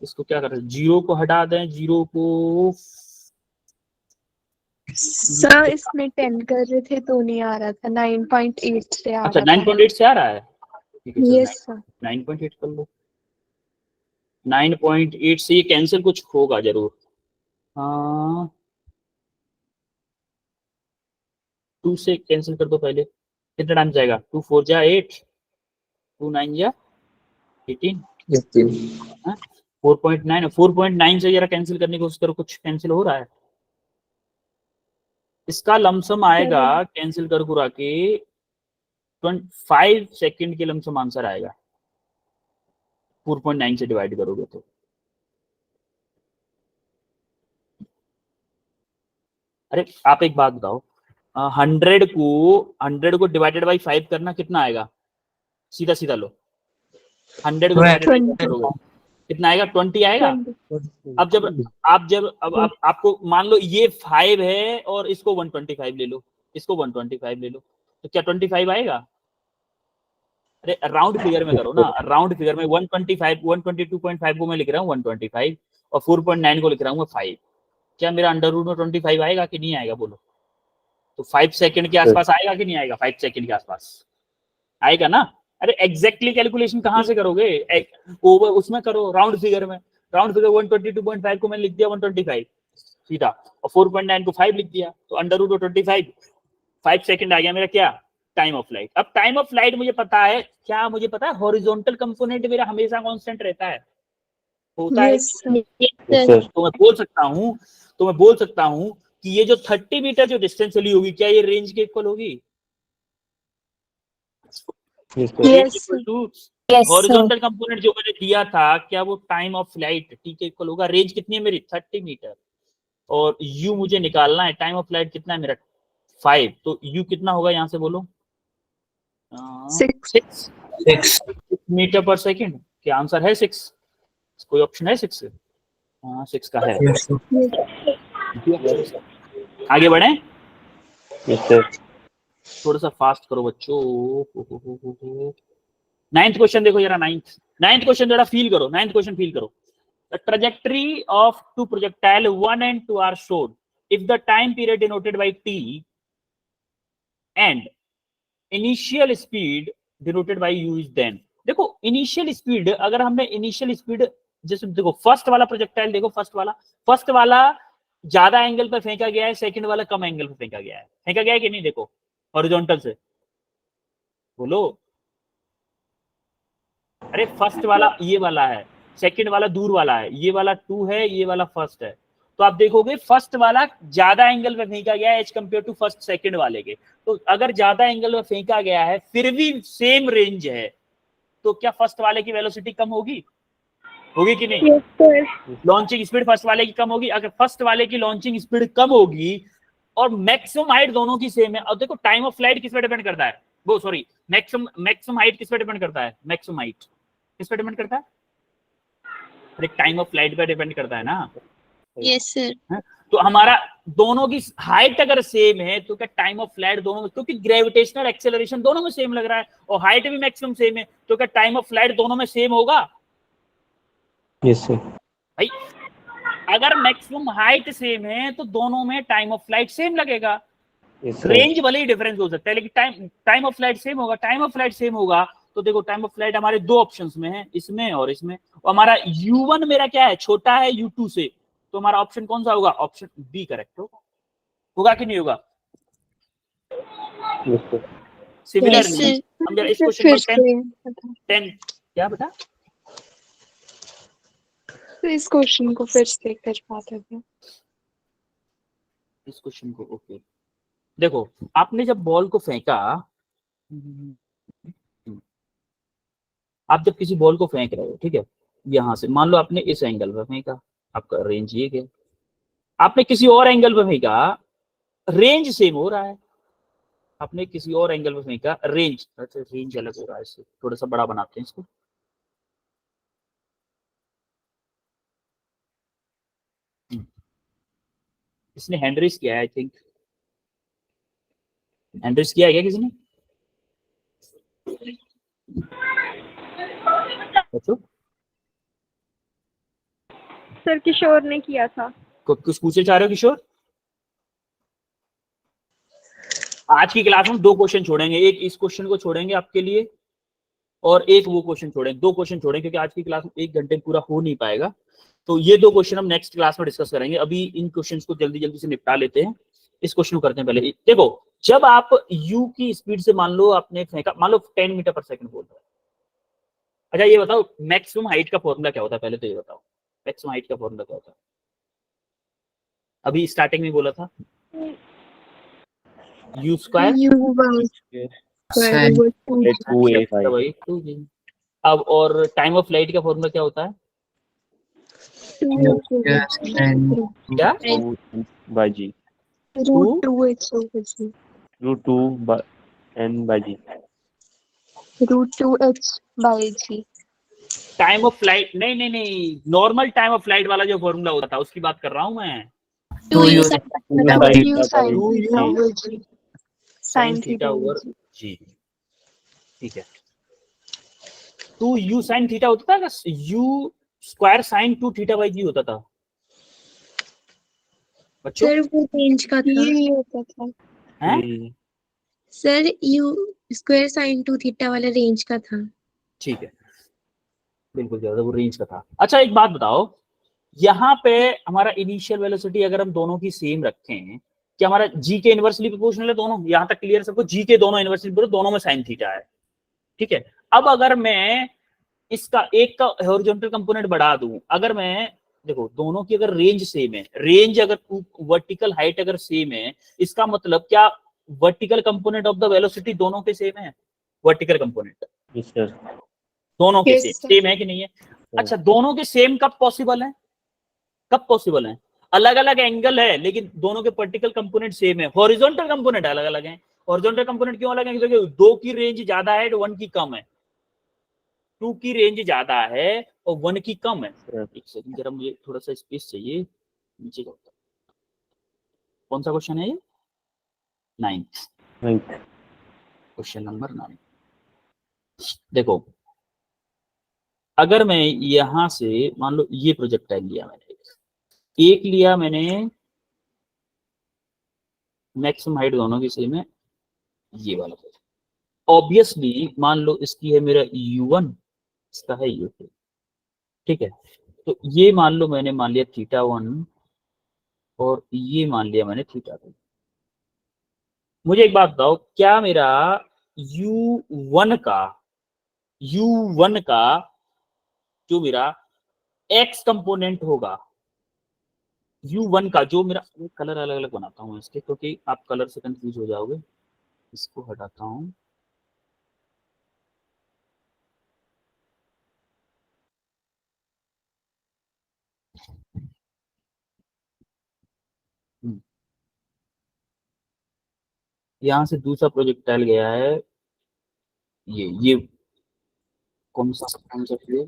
[SPEAKER 1] इसको क्या कर रहे हैं, जीरो को हटा दें, जीरो को
[SPEAKER 3] सर इसमें 10 कर रहे थे तो नहीं आ रहा था, 9.8 से आ
[SPEAKER 1] अच्छा
[SPEAKER 3] रहा था।
[SPEAKER 1] 9.8 से आ रहा है, ठीक है
[SPEAKER 3] यस सर
[SPEAKER 1] 9.8 कर लो, 9.8 से ये कैंसिल कुछ होगा जरूर, हाँ 2 से कैंसिल कर दो पहले, कितना टाइम जाएगा 2 4 जा 8 2 9 जा 18
[SPEAKER 4] Yes, sir.
[SPEAKER 1] 4.9 4.9 से जरा कैंसिल करने की कोशिश करो, कुछ कैंसिल हो रहा है। इसका लमसम आएगा कैंसिल कर कुरा के 5 सेकंड के लमसम आंसर आएगा 4.9 से डिवाइड करोगे तो। अरे आप एक बात बताओ, 100 को डिवाइडेड बाई 5 करना कितना आएगा, सीधा सीधा लो 100 को 100 करोगे कितना आएगा? 20 आएगा। अब जब आपको मान लो ये 5 है और इसको 125 ले लो, इसको 125 ले लो, तो क्या 25 आएगा? अरे राउंड फिगर में करो ना, राउंड फिगर में 125 122.5 को मैं लिख रहा हूँ 125 और 4.9 को लिख रहा हूँ मैं 5। क्या मेरा अंडर रूट में 25 आएगा कि नहीं आएगा बोलो? तो 5 सेकंड के आसपास आएगा कि नहीं आएगा? 5 सेकंड के आसपास आएगा ना। अरे एग्जैक्टली कैलकुलेशन कहाँ से करोगे? ओवर उसमें करो, राउंड फिगर में। राउंड फिगर 122.5 को मैंने लिख दिया 125 सीधा, और 4.9 को 5 लिख दिया, तो अंडर रूट 25 5 सेकंड आ गया मेरा क्या? Time of flight. अब टाइम ऑफ फ्लाइट मुझे पता है क्या? मुझे पता है हॉरिजॉन्टल कंपोनेंट मेरा हमेशा कांस्टेंट रहता है, होता है। तो मैं बोल सकता हूँ कि ये जो 30 मीटर जो डिस्टेंस चली होगी, क्या ये रेंज के इक्वल होगी? हॉरिजॉन्टल कंपोनेंट जो मैंने दिया था, क्या वो टाइम ऑफ फ्लाइट टी के इक्वल होगा? रेंज कितनी है मेरी? 30 मीटर, और यू मुझे निकालना है, टाइम ऑफ फ्लाइट कितना है मेरा? 5, तो यू कितना होगा यहाँ से बोलो? 6 मीटर पर सेकेंड। क्या आंसर है 6? कोई ऑप्शन है 6 से? हाँ 6 का है। आगे बढ़े, थोड़ा सा फास्ट करो बच्चों। 9th क्वेश्चन देखो जरा, 9th क्वेश्चन जरा फील करो, 9th क्वेश्चन फील करो। The trajectory of two projectile 1 and 2 are shown if the time period denoted by t and initial speed denoted by u is then। देखो initial speed, अगर हमने initial speed जैसे देखो first वाला projectile देखो, first वाला ज्यादा एंगल पर फेंका गया है, सेकंड वाला कम एंगल पर फेंका गया है कि नहीं? देखो हॉरिजॉन्टल से बोलो। अरे फर्स्ट वाला ये वाला है, सेकंड वाला दूर वाला है, ये वाला 2 है, ये वाला फर्स्ट है। तो आप देखोगे फर्स्ट वाला ज्यादा एंगल पे फेंका गया है as compare to first second वाले के। तो अगर ज्यादा एंगल पे फेंका गया है फिर भी सेम रेंज है, तो क्या फर्स्ट वाले की वेलोसिटी कम होगी कि नहीं? लॉन्चिंग स्पीड फर्स्ट वाले की कम होगी। अगर फर्स्ट वाले की लॉन्चिंग स्पीड कम होगी और मैक्सिमम हाइट दोनों की सेम है, और देखो टाइम ऑफ फ्लाइट किस पे डिपेंड करता है? वो सॉरी, मैक्सिमम हाइट किस पे डिपेंड करता है? मैक्सिमम हाइट किस पे डिपेंड करता है? अरे टाइम ऑफ फ्लाइट पे डिपेंड करता है ना।
[SPEAKER 3] Yes sir.
[SPEAKER 1] तो हमारा दोनों की हाइट अगर सेम है तो क्या टाइम ऑफ फ्लाइट दोनों में, क्योंकि ग्रेविटेशनल एक्सेलरेशन दोनों में सेम लग रहा है और हाइट भी मैक्सिमम सेम है, तो क्या टाइम ऑफ फ्लाइट दोनों में सेम होगा?
[SPEAKER 2] Yes sir.
[SPEAKER 1] भाई अगर मैक्सिमम हाइट सेम है तो दोनों में टाइम ऑफ फ्लाइट सेम लगेगा। रेंज भले ही डिफरेंस हो सकता है लेकिन टाइम ऑफ फ्लाइट सेम होगा। टाइम ऑफ फ्लाइट सेम होगा तो देखो टाइम ऑफ फ्लाइट हमारे दो ऑप्शंस में है, इसमें और इसमें। और हमारा u1 मेरा क्या है? छोटा है u2 से, तो हमारा ऑप्शन कौन सा होगा? ऑप्शन बी करेक्ट होगा कि नहीं होगा? सिमिलरली हम जरा इस क्वेश्चन को 10 क्या बेटा?
[SPEAKER 3] तो इस क्वेश्चन को फिर से कर पाते हैं
[SPEAKER 1] इस क्वेश्चन को। ओके देखो, आपने जब बॉल को फेंका, आप जब किसी बॉल को फेंक रहे हो, ठीक है, यहां से मान लो आपने इस एंगल पर फेंका, आपका रेंज ये गया। आपने किसी और एंगल पर फेंका, रेंज सेम हो रहा है। आपने किसी और एंगल पर फेंका, रेंज अलग हो रहा है। इससे थोड़ा सा बड़ा बनाते हैं इसको। इसने हैंड रेस किया है, आई थिंक हैंड रेस किया है क्या किसी ने? बच्चों
[SPEAKER 6] सर किशोर ने किया था।
[SPEAKER 1] कुछ पूछना चाह रहे हो किशोर? आज की क्लास में 2 क्वेश्चन छोड़ेंगे, एक इस क्वेश्चन को छोड़ेंगे आपके लिए और एक वो क्वेश्चन छोड़ेंगे। 2 क्वेश्चन छोड़ेंगे क्योंकि आज की क्लास में 1 घंटे पूरा हो नहीं पाएगा। तो ये 2 क्वेश्चन हम नेक्स्ट क्लास में डिस्कस करेंगे। अभी इन क्वेश्चंस को जल्दी से निपटा लेते हैं। इस क्वेश्चन को करते हैं पहले। देखो जब आप u की स्पीड से मान लो आपने फेंका, मान लो 10 मीटर पर सेकंड बोल रहे हैं। अच्छा ये बताओ मैक्सिमम हाइट का फॉर्मूला क्या होता है? पहले तो ये बताओ मैक्सिमम हाइट का फॉर्मूला क्या होता है? अभी स्टार्टिंग में बोला था u स्क्वायर। अब और टाइम ऑफ फ्लाइट का फॉर्मूला क्या होता है? क्या?
[SPEAKER 2] By g, √2 n/g।
[SPEAKER 3] √2h/g।
[SPEAKER 1] Time of flight, नहीं, नॉर्मल टाइम ऑफ फ्लाइट वाला जो फॉर्मूला होता था उसकी बात कर रहा हूँ मैं।
[SPEAKER 5] 2u
[SPEAKER 3] sin
[SPEAKER 1] theta
[SPEAKER 3] theta
[SPEAKER 1] over G, ठीक है। 2u sin थीटा होता था, u square sin 2 theta by G होता था बच्चों।
[SPEAKER 7] सर वो रेंज का था।
[SPEAKER 3] ये होता था।
[SPEAKER 1] हैं?
[SPEAKER 7] Sir you square sine 2 theta वाला रेंज का था।
[SPEAKER 1] ठीक है, बिल्कुल ज्यादा वो रेंज का था। अच्छा एक बात बताओ, यहाँ पे हमारा इनिशियल वेलोसिटी अगर हम दोनों की सेम रखें, कि हमारा जी के इनवर्सली प्रोपोर्शनल है दोनों, यहाँ तक क्लियर सबको? जी के दोनों इनवर्सली दोनों में साइन थीटा है, ठीक है। अब अगर मैं इसका एक का हॉरिजॉन्टल कंपोनेंट बढ़ा दूं, अगर मैं देखो दोनों की अगर रेंज सेम है, रेंज अगर वर्टिकल हाइट अगर सेम है, इसका मतलब क्या vertical component of the velocity दोनों के सेम है? Vertical component
[SPEAKER 2] yes sir.
[SPEAKER 1] दोनों के
[SPEAKER 3] Yes, sir.
[SPEAKER 1] सेम है कि नहीं है? अच्छा, दोनों के सेम कब पॉसिबल है? कब पॉसिबल है? अलग अलग एंगल है लेकिन दोनों के वर्टिकल कंपोनेंट सेम है, हॉरिजॉन्टल कंपोनेंट अलग अलग है। हॉरिजॉन्टल कंपोनेंट क्यों अलग है? क्योंकि दो की रेंज ज्यादा है, वन की कम है। 2 की रेंज ज्यादा है और 1 की कम है। एक सेकंड जरा, मुझे थोड़ा सा स्पेस चाहिए, नीचे जाता। कौन सा क्वेश्चन है ये? 9th question number 9। देखो अगर मैं यहां से मान लो ये प्रोजेक्टाइल लिया मैंने, एक लिया मैंने, मैक्सिमम हाइट दोनों की सेम है, ये वाला ऑब्वियसली मान लो इसकी है मेरा u1, इसका है u2, ठीक है। तो ये मान लो मैंने मान लिया θ1 और ये मान लिया मैंने θ2। मुझे एक बात बताओ, क्या मेरा u1 का जो मेरा x कंपोनेंट होगा, u1 का जो मेरा, कलर अलग अलग बनाता हूँ इसके क्योंकि आप कलर से कंफ्यूज हो जाओगे, इसको हटाता हूँ। यहां से दूसरा प्रोजेक्टाइल गया है, ये कौन सा है?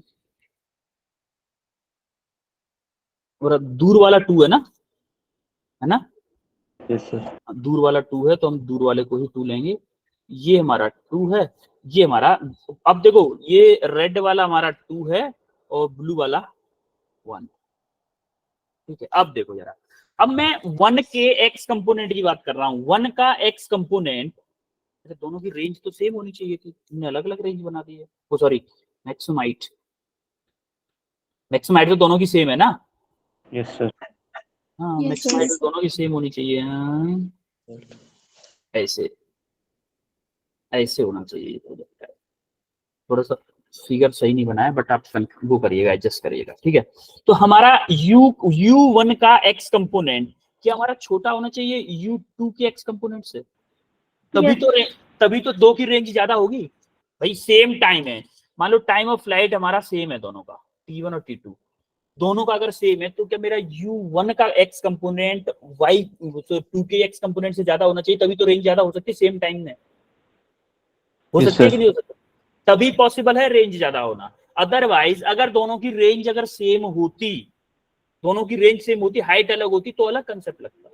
[SPEAKER 1] और दूर वाला 2 है ना?
[SPEAKER 2] Yes sir.
[SPEAKER 1] दूर वाला 2 है तो हम दूर वाले को ही 2 लेंगे। ये हमारा 2 है, ये हमारा, अब देखो ये रेड वाला हमारा 2 है और ब्लू वाला 1, ठीक है। अब देखो जरा, अब मैं 1 के x कंपोनेंट की बात कर रहा हूँ। 1 का x कंपोनेंट, दोनों की रेंज तो सेम होनी चाहिए थी, तुमने अलग अलग रेंज बना दी है। ओ सॉरी, मैक्सिमम हाइट तो दोनों की सेम है ना?
[SPEAKER 2] Yes sir.
[SPEAKER 1] हाँ,
[SPEAKER 3] Yes,
[SPEAKER 1] मैक्सिमम हाइट
[SPEAKER 3] yes.
[SPEAKER 1] दोनों की सेम होनी चाहिए। हाँ, ऐसे होना चाहिए। थोड़ा सा फिगर सही नहीं बनाया बट आप वो करिएगा, एडजस्ट करिएगा, ठीक है। तो हमारा u1 का x कंपोनेंट क्या हमारा छोटा होना चाहिए u2 के x कंपोनेंट से? तभी तो 2 की रेंज ज्यादा होगी भाई, सेम टाइम है। मान लो टाइम ऑफ फ्लाइट हमारा सेम है दोनों का, t1 और t2 दोनों का अगर सेम है, तो क्या मेरा u1 का x कंपोनेंट y2 के x कंपोनेंट से ज्यादा होना चाहिए, तभी तो रेंज ज्यादा हो सकती है सेम टाइम में। हो सकती है कि नहीं हो सकती? तभी पॉसिबल है रेंज ज्यादा होना। अदरवाइज अगर दोनों की रेंज अगर सेम होती, हाइट अलग होती तो अलग कंसेप्ट लगता।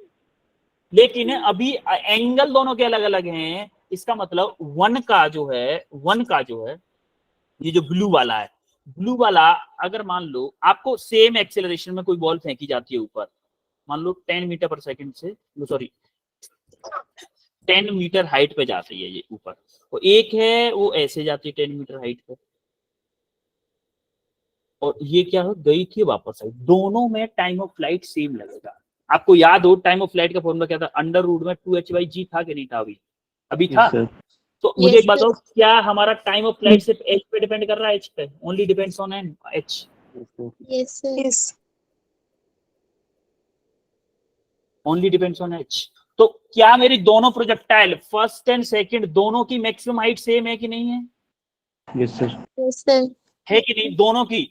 [SPEAKER 1] लेकिन अभी एंगल दोनों के अलग अलग हैं, इसका मतलब 1 का जो है ये जो ब्लू वाला अगर मान लो आपको सेम एक्सेलरेशन में कोई बॉल फेंकी जाती है ऊपर, मान लो 10 मीटर पर सेकंड से, सॉरी 10 मीटर हाइट पे जाती है ये ऊपर, तो एक है वो ऐसे जाती है 10 मीटर हाइट पे, और ये क्या हो गई थी वापस आई। दोनों में टाइम ऑफ फ्लाइट सेम लगेगा। आपको याद हो टाइम ऑफ फ्लाइट का फॉर्मूला क्या था? अंडर रूट में 2h/g था कि नहीं था? अभी था।
[SPEAKER 2] Yes sir.
[SPEAKER 1] तो मुझे एक
[SPEAKER 7] Yes,
[SPEAKER 1] बात बताओ, क्या हमारा टाइम ऑफ फ्लाइट सिर्फ h पे डिपेंड कर रहा है? h पे only depends on h,
[SPEAKER 7] yes sir.
[SPEAKER 3] Yes.
[SPEAKER 1] Only depends on h। तो क्या मेरी दोनों प्रोजेक्टाइल फर्स्ट एंड सेकंड दोनों की मैक्सिमम हाइट सेम है कि नहीं है?
[SPEAKER 2] Yes sir.
[SPEAKER 7] Yes sir.
[SPEAKER 1] है कि नहीं दोनों की?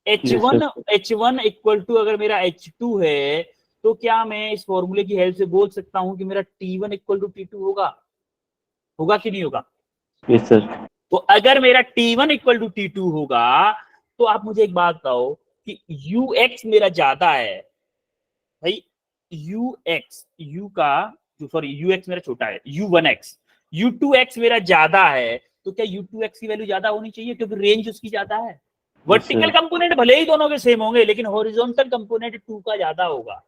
[SPEAKER 1] h1 इक्वल टू अगर मेरा h2 है, तो क्या मैं इस फॉर्मूले की हेल्प से बोल सकता हूं कि मेरा t1 इक्वल टू t2 होगा कि नहीं होगा?
[SPEAKER 2] Yes sir.
[SPEAKER 1] तो अगर मेरा t1 इक्वल टू t2 होगा, तो आप मुझे एक बात बताओ कि ux मेरा ज्यादा है भाई, u का सॉरी ux मेरा छोटा है, u1x u2x मेरा ज्यादा है, तो क्या u2x की वैल्यू ज्यादा होनी चाहिए क्योंकि रेंज उसकी ज्यादा है। वर्टिकल कंपोनेंट भले ही दोनों के सेम होंगे लेकिन हॉरिजॉन्टल कंपोनेंट 2 का ज्यादा होगा,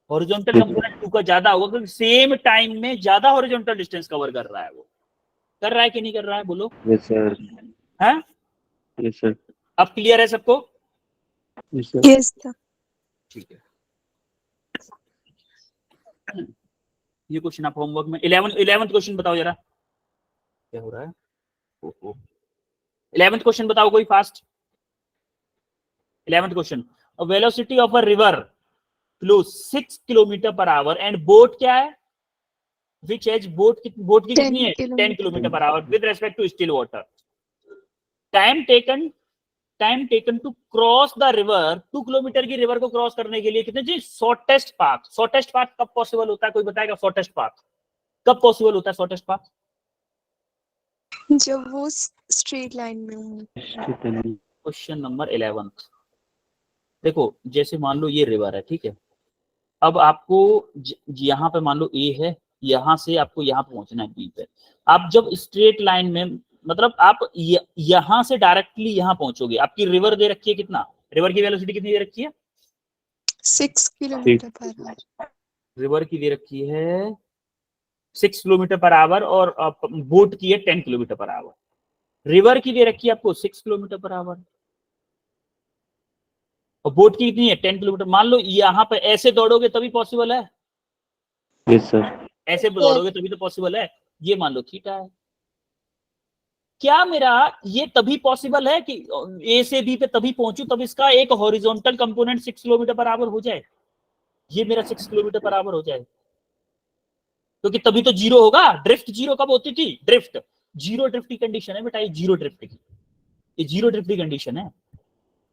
[SPEAKER 1] हॉरिजॉन्टल कंपोनेंट 2 का ज्यादा होगा क्योंकि सेम टाइम में ज्यादा हॉरिजॉन्टल डिस्टेंस कवर कर रहा है, वो कर रहा है कि नहीं कर रहा है बोलो।
[SPEAKER 2] यस सर,
[SPEAKER 1] है
[SPEAKER 2] यस सर,
[SPEAKER 1] अब क्लियर है सबको?
[SPEAKER 2] Yes sir.
[SPEAKER 3] Yes sir.
[SPEAKER 1] ठीक है, ये क्वेश्चन आप होमवर्क में 11th क्वेश्चन बताओ जरा, क्या हो रहा है? 11th क्वेश्चन बताओ कोई fast. 11th question, velocity of a river flow 6 kilometre पर आवर एंड बोट क्या है, विच एज बोट की कितनी है 10 किलोमीटर पर hour with respect to still water. Time taken to cross the river, 2 kilometre की रिवर को क्रॉस करने के लिए कितने चाहिए? शॉर्टेस्ट पाथ कब पॉसिबल होता है, कोई बताएगा? शॉर्टेस्ट पाथ कब पॉसिबल होता है? शॉर्टेस्ट पाथ
[SPEAKER 3] जब वो स्ट्रेट लाइन में हो।
[SPEAKER 1] क्वेश्चन नंबर 11th, देखो जैसे मान लो ये रिवर है, ठीक है, अब आपको यहाँ पे मान लो ए है, यहाँ से आपको यहाँ पहुंचना है बी पे। आप जब स्ट्रेट लाइन में, मतलब आप यहाँ से डायरेक्टली यहाँ पहुंचोगे, आपकी रिवर दे रखी है कितना, रिवर की वेलोसिटी कितनी दे रखी है?
[SPEAKER 3] 6 किलोमीटर पर आवर।
[SPEAKER 1] रिवर की दे रखी है 6 किलोमीटर पर आवर और बोट की है 10 किलोमीटर पर आवर। रिवर की दे रखी है आपको 6 किलोमीटर पर आवर और बोट की कितनी है 10 किलोमीटर। मान लो यहाँ पे ऐसे दौड़ोगे तभी पॉसिबल है,
[SPEAKER 2] यस सर,
[SPEAKER 1] ऐसे दौड़ोगे तभी तो पॉसिबल है। ये मान लो थीटा है, क्या मेरा ये तभी पॉसिबल है कि ए से बी पे तभी पहुंचू तब इसका एक horizontal component 6 kilometre per hour हो जाए, ये मेरा 6 किलोमीटर पर आवर हो जाए, क्योंकि तभी तो जीरो होगा। ड्रिफ्ट जीरो कब होती थी? ड्रिफ्ट जीरो ड्रिफ्ट की कंडीशन है बेटा, ये जीरो ड्रिफ्ट की, ये जीरो ड्रिफ्ट की कंडीशन है।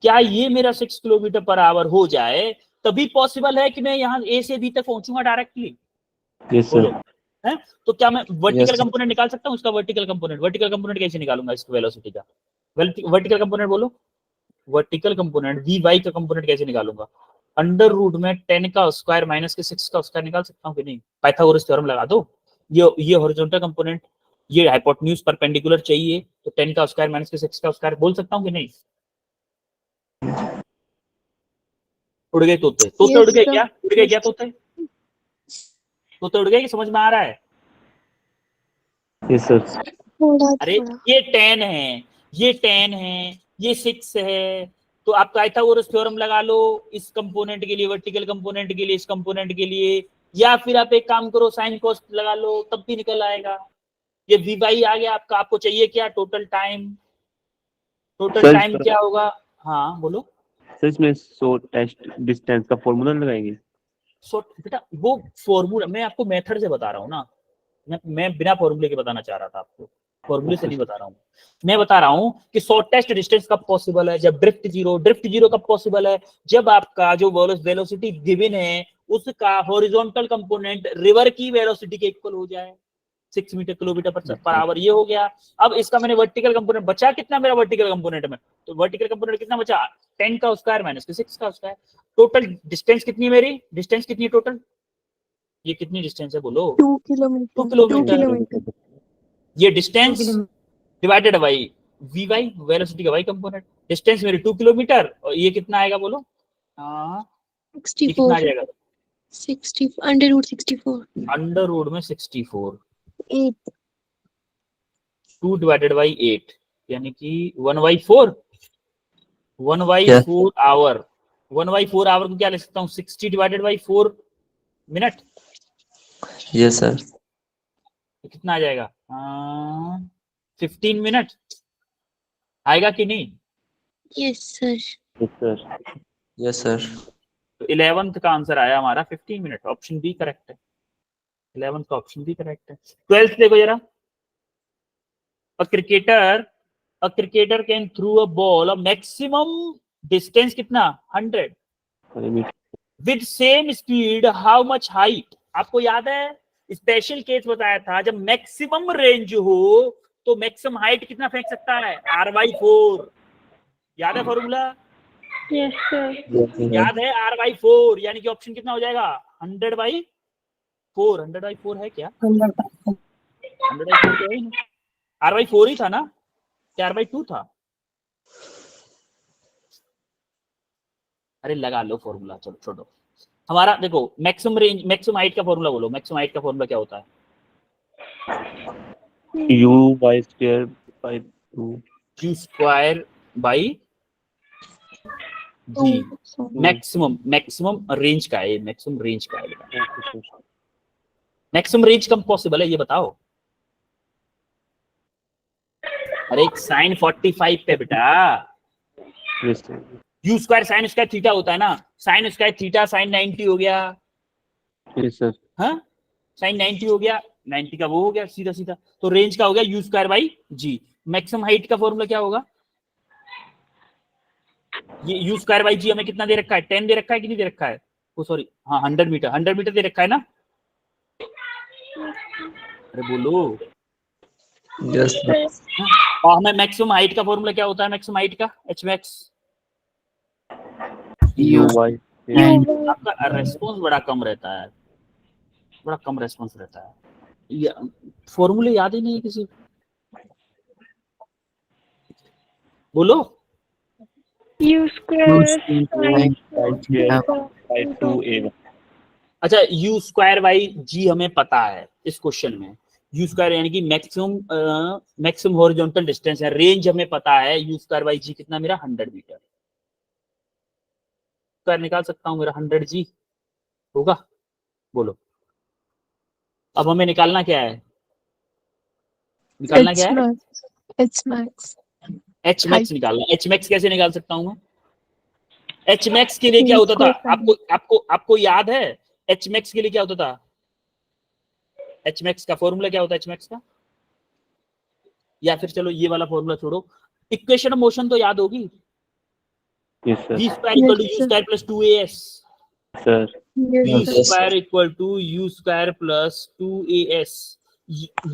[SPEAKER 1] क्या ये मेरा 6 किलोमीटर पर आवर हो जाए तभी पॉसिबल है कि मैं यहाँ ए से बी तक पहुंचूंगा डायरेक्टली?
[SPEAKER 2] यस
[SPEAKER 1] बोलो
[SPEAKER 2] सर,
[SPEAKER 1] है? तो क्या मैं वर्टिकल
[SPEAKER 4] Yes,
[SPEAKER 1] कंपोनेंट निकाल सकता हूँ? इसका वर्टिकल कंपोनेंट कैसे निकालूंगा इसको वेलोसिटी का? वर्टिकल कंपोनेंट बोलो, वर्टिकल कंपोनेंट वी वाई का कंपोनेंट कैसे निकालूंगा? अंडर रूट में 10 का स्क्वायर माइनस के 6 का स्क्वायर निकाल सकता हूँ कि नहीं? पाइथागोरस थ्योरम लगा दो। ये हॉरिजॉन्टल कंपोनेंट, ये हाइपोटेन्यूज परपेंडिकुलर चाहिए तो 10 का स्क्वायर माइनस के 6 का स्क्वायर बोल सकता हूँ कि नहीं? उड़ गए तोते उड़ गए क्या? उड़ गए क्या तोते उड़ गए कि समझ में आ रहा है?
[SPEAKER 2] Yes sir.
[SPEAKER 1] अरे ये 10 है, ये 10 है, ये 6 है, तो आप पाइथागोरस थ्योरम लगा लो इस कंपोनेंट के लिए, वर्टिकल कंपोनेंट के लिए, इस कंपोनेंट के लिए, या फिर आप एक काम करो साइन कॉस लगा लो तब भी निकल आएगा। ये वी बाई आ गया आपका। आपको चाहिए क्या? टोटल टाइम क्या होगा? हाँ बोलो
[SPEAKER 2] सर, इसमें शॉर्टेस्ट डिस्टेंस का फॉर्मूला लगाएंगे?
[SPEAKER 1] बेटा वो फॉर्मूला मैं आपको मेथड से बता रहा हूँ ना, मैं बिना फॉर्मूले के बताना चाह रहा था आपको, फॉर्मूले से नहीं बता रहा हूँ। मैं बता रहा हूँ कि शॉर्टेस्ट डिस्टेंस कब पॉसिबल है? जब ड्रिफ्ट जीरो कब पॉसिबल है? जब आपका जो वेलोसिटी गिवन है उसका हॉरिजॉन्टल कंपोनेंट रिवर की वेलोसिटी के इक्वल हो जाए, 6 मीटर किलोमीटर पर आवर। ये हो गया। अब इसका मैंने वर्टिकल कंपोनेंट बचा कितना मेरा वर्टिकल कंपोनेंट में? तो वर्टिकल कंपोनेंट कितना बचा? 10 का स्क्वायर माइनस के 6 का स्क्वायर। टोटल डिस्टेंस कितनी है मेरी? डिस्टेंस कितनी है टोटल? ये कितनी डिस्टेंस है बोलो?
[SPEAKER 3] 2 किलोमीटर।
[SPEAKER 1] 2 किलोमीटर। ये distance divided by v y, velocity का वाई कंपोनेंट। डिस्टेंस मेरी 2 किलोमीटर और ये कितना आएगा बोलो? हाँ, ये कितना आ
[SPEAKER 7] 64
[SPEAKER 1] जाएगा?
[SPEAKER 7] 60 अंडर रूट 64
[SPEAKER 1] अंडर रूट में 64,
[SPEAKER 7] 8
[SPEAKER 1] 2 डिवाइडेड बाई 8 यानी कि 1/4 1/4 आवर। 1/4 आवर को क्या लिख सकता हूँ? 60 divided by 4 minute.
[SPEAKER 4] Yes, sir.
[SPEAKER 1] तो कितना आ जाएगा? 15 मिनट आएगा कि नहीं?
[SPEAKER 7] Yes sir.
[SPEAKER 2] Yes sir.
[SPEAKER 4] Yes, sir.
[SPEAKER 1] तो 11th का आंसर आया हमारा 15 मिनट। ऑप्शन बी करेक्ट है, 11th का ऑप्शन बी करेक्ट है। 12th देखो जरा, a cricketer can through a ball a maximum distance कितना? 100 with same speed how much height? आपको याद है स्पेशल केस बताया था, जब मैक्सिमम रेंज हो तो मैक्सिमम हाइट कितना फेंक सकता है? r/4। याद है फॉर्मूला?
[SPEAKER 6] Yes sir.
[SPEAKER 1] याद है R/4, यानी कि ऑप्शन कितना हो जाएगा 100/4। 100/4 है क्या? 100/4 तो है ही नहीं। R/4 ही था ना, क्या R/2 था? अरे लगा लो फॉर्मूला, चलो छोड़ो। हमारा देखो मैक्सिमम रेंज, मैक्सिमम हाइट का फॉर्मूला बोलो। मैक्सिमम हाइट का फॉर्मूला क्या होता है?
[SPEAKER 2] u/2
[SPEAKER 1] u square by g. Maximum range का है, मैक्सिमम रेंज का है। मैक्सिमम रेंज कब पॉसिबल है ये बताओ? अरे साइन 45 पे बेटा,
[SPEAKER 2] yes sir.
[SPEAKER 1] u square sine square theta होता है ना, साइन स्क्वायर थीटा साइन 90 हो गया।
[SPEAKER 2] Yes sir.
[SPEAKER 1] हाँ साइन 90 हो गया, 90 का वो हो गया सीधा सीधा। तो रेंज का हो गया u square by g. Maximum height का फॉर्मूला क्या होगा? ये u स्क्वायर बाई जी हमें कितना दे रखा है? 10 दे रखा है कि नहीं दे रखा है? ओ सॉरी, हाँ 100 मीटर, 100 मीटर दे रखा है ना। अरे बोलो।
[SPEAKER 4] Yes, sir.
[SPEAKER 1] और हमें मैक्सिमम हाइट का फॉर्मूला क्या होता है? मैक्सिमम हाइट का h max। आपका रेस्पॉन्स बड़ा कम रहता है, बड़ा कम रेस्पॉन्स रहता है। फॉर्मूले याद ही नहीं है किसी को? बोलो।
[SPEAKER 6] यू स्क्वायर
[SPEAKER 1] अच्छा u स्क्वायर बाई जी हमें पता है इस क्वेश्चन में। u स्क्वायर यानी कि मैक्सिमम हॉरिजॉन्टल डिस्टेंस है, रेंज हमें पता है। u स्क्वायर बाई जी कितना मेरा 100 मीटर। स्क्वायर निकाल सकता हूँ मेरा 100 जी होगा? बोलो। अब हमें निकालना क्या है? निकालना क्या है?
[SPEAKER 3] H max
[SPEAKER 1] h max निकालना। h max कैसे निकाल सकता हूँ मैं? h max के लिए क्या होता था? आपको याद है h max के लिए क्या होता था? h max का फॉर्मूला क्या होता है h max का? या फिर चलो ये वाला फॉर्मूला छोड़ो, इक्वेशन ऑफ मोशन तो याद होगी।
[SPEAKER 2] Yes sir.
[SPEAKER 1] v square equal to u square plus 2as।
[SPEAKER 2] Sir
[SPEAKER 1] v square equal to u square plus 2as।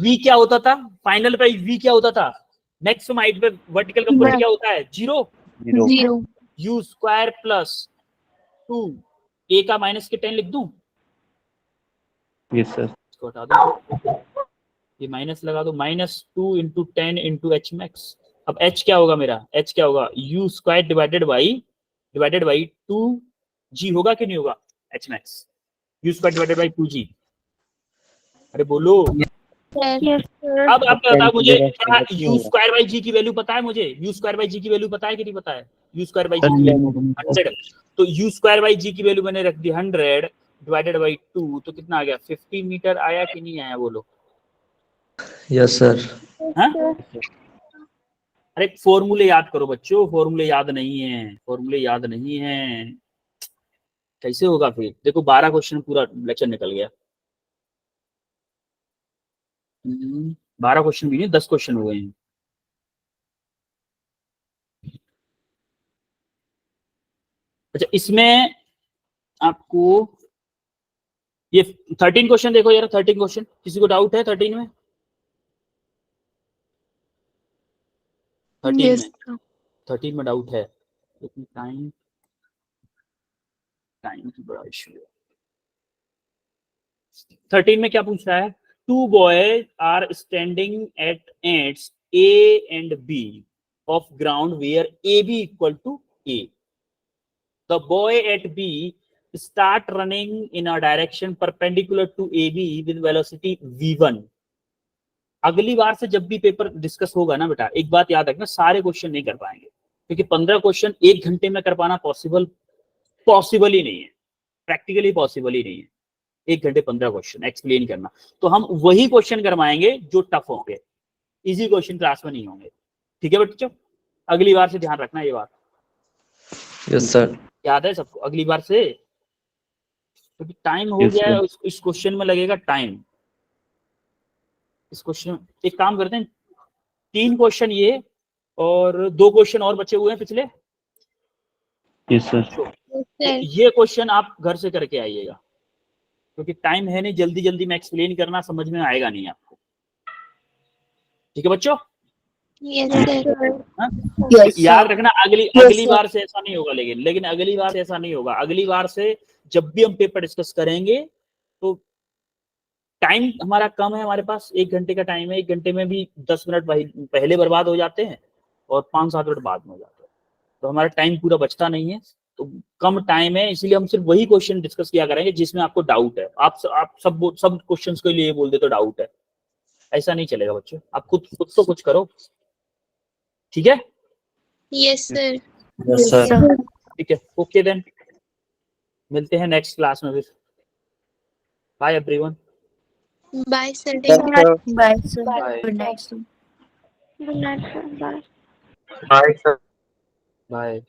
[SPEAKER 1] v क्या होता था फाइनल पे? v क्या होता था मैक्सिमम हाइट पे? वर्टिकल कंपोनेंट क्या होता है? 0।
[SPEAKER 7] 0
[SPEAKER 1] u स्क्वायर प्लस 2 a का माइनस के 10 लिख दूं?
[SPEAKER 2] Yes sir.
[SPEAKER 1] इसको हटा दो, ये माइनस लगा दो। -2 इंटू 10 इंटू एच मैक्स। अब h क्या होगा मेरा? h क्या होगा? u square divided by 2g होगा कि नहीं होगा? h max u square divided by 2g। अरे बोलो।
[SPEAKER 6] Yes sir.
[SPEAKER 1] अब बताओ मुझे, क्या u स्क्वायर बाई g की वैल्यू पता है मुझे? u स्क्वायर बाई g की वैल्यू पता है कि नहीं पता है? u स्क्वायर बाई g की वैल्यू 100। तो u स्क्वायर बाई g की वैल्यू मैंने रख दी 100 डिवाइडेड बाई 2, तो कितना आ गया? 50 मीटर आया कि नहीं आया? बोलो।
[SPEAKER 4] Yes, sir.
[SPEAKER 1] हाँ? अरे फॉर्मूले याद करो बच्चों, फॉर्मूले याद नहीं है, फॉर्मूले याद नहीं है, कैसे होगा फिर? देखो 12 क्वेश्चन पूरा लेक्चर निकल गया। 12 क्वेश्चन भी नहीं, 10 क्वेश्चन हो गए हैं। अच्छा इसमें आपको ये 13 क्वेश्चन देखो यार, 13 क्वेश्चन, किसी को डाउट है 13 में? 13
[SPEAKER 3] Yes,
[SPEAKER 1] में 13 में डाउट है? टाइम की बड़ा इशू है। 13 में क्या पूछ रहा है? 2 boys are standing at ends A and B of ground where AB equal to A. The boy at B start running in a direction perpendicular to AB with velocity v1. अगली बार से जब भी पेपर डिस्कस होगा ना बेटा, एक बात याद रखना, सारे क्वेश्चन नहीं कर पाएंगे क्योंकि 15 क्वेश्चन 1 घंटे में कर पाना पॉसिबल ही नहीं है, प्रैक्टिकली पॉसिबल ही नहीं है 1 घंटे 15 क्वेश्चन एक्सप्लेन करना। तो हम वही क्वेश्चन करवाएंगे जो टफ होंगे, इजी क्वेश्चन क्लास में नहीं होंगे। ठीक है बच्चों, अगली बार से ध्यान रखना ये बात।
[SPEAKER 4] Yes, sir.
[SPEAKER 1] याद है सबको अगली बार से? क्योंकि टाइम हो
[SPEAKER 2] Yes,
[SPEAKER 1] गया है,
[SPEAKER 2] sir.
[SPEAKER 1] इस क्वेश्चन में लगेगा टाइम। इस क्वेश्चन एक काम करते हैं, 3 क्वेश्चन ये और 2 क्वेश्चन और बचे हुए हैं पिछले।
[SPEAKER 2] Yes sir.
[SPEAKER 1] ये क्वेश्चन आप घर से करके आइएगा क्योंकि टाइम है नहीं, जल्दी जल्दी में एक्सप्लेन करना समझ में आएगा नहीं आपको। ठीक है बच्चों?
[SPEAKER 7] Yes, sir.
[SPEAKER 1] हाँ?
[SPEAKER 7] Yes,
[SPEAKER 1] याद रखना अगली
[SPEAKER 7] Yes,
[SPEAKER 1] अगली
[SPEAKER 7] sir.
[SPEAKER 1] बार से ऐसा नहीं होगा, लेकिन अगली बार से ऐसा नहीं होगा। अगली बार से जब भी हम पेपर डिस्कस करेंगे तो टाइम हमारा कम है, हमारे पास 1 घंटे का टाइम है। 1 घंटे में भी 10 मिनट पहले बर्बाद हो जाते हैं और 5-7 मिनट बाद में हो जाते हैं, तो हमारा टाइम पूरा बचता नहीं है। तो कम टाइम है, इसलिए हम सिर्फ वही क्वेश्चन डिस्कस किया करेंगे जिसमें आपको डाउट है। आप सब क्वेश्चंस के लिए बोल देते हो डाउट है, ऐसा नहीं चलेगा बच्चों। आप खुद तो कुछ करो, ठीक है?
[SPEAKER 7] Yes, sir.
[SPEAKER 4] Yes, sir.
[SPEAKER 1] ठीक है, ओके देन, मिलते हैं नेक्स्ट क्लास में फिर। Bye everyone.
[SPEAKER 7] Bye, sir. Thank you.
[SPEAKER 6] Bye, sir.
[SPEAKER 1] Bye
[SPEAKER 7] Good night, sir.
[SPEAKER 6] Good night, sir. Bye.
[SPEAKER 2] Bye, sir.
[SPEAKER 1] Bye.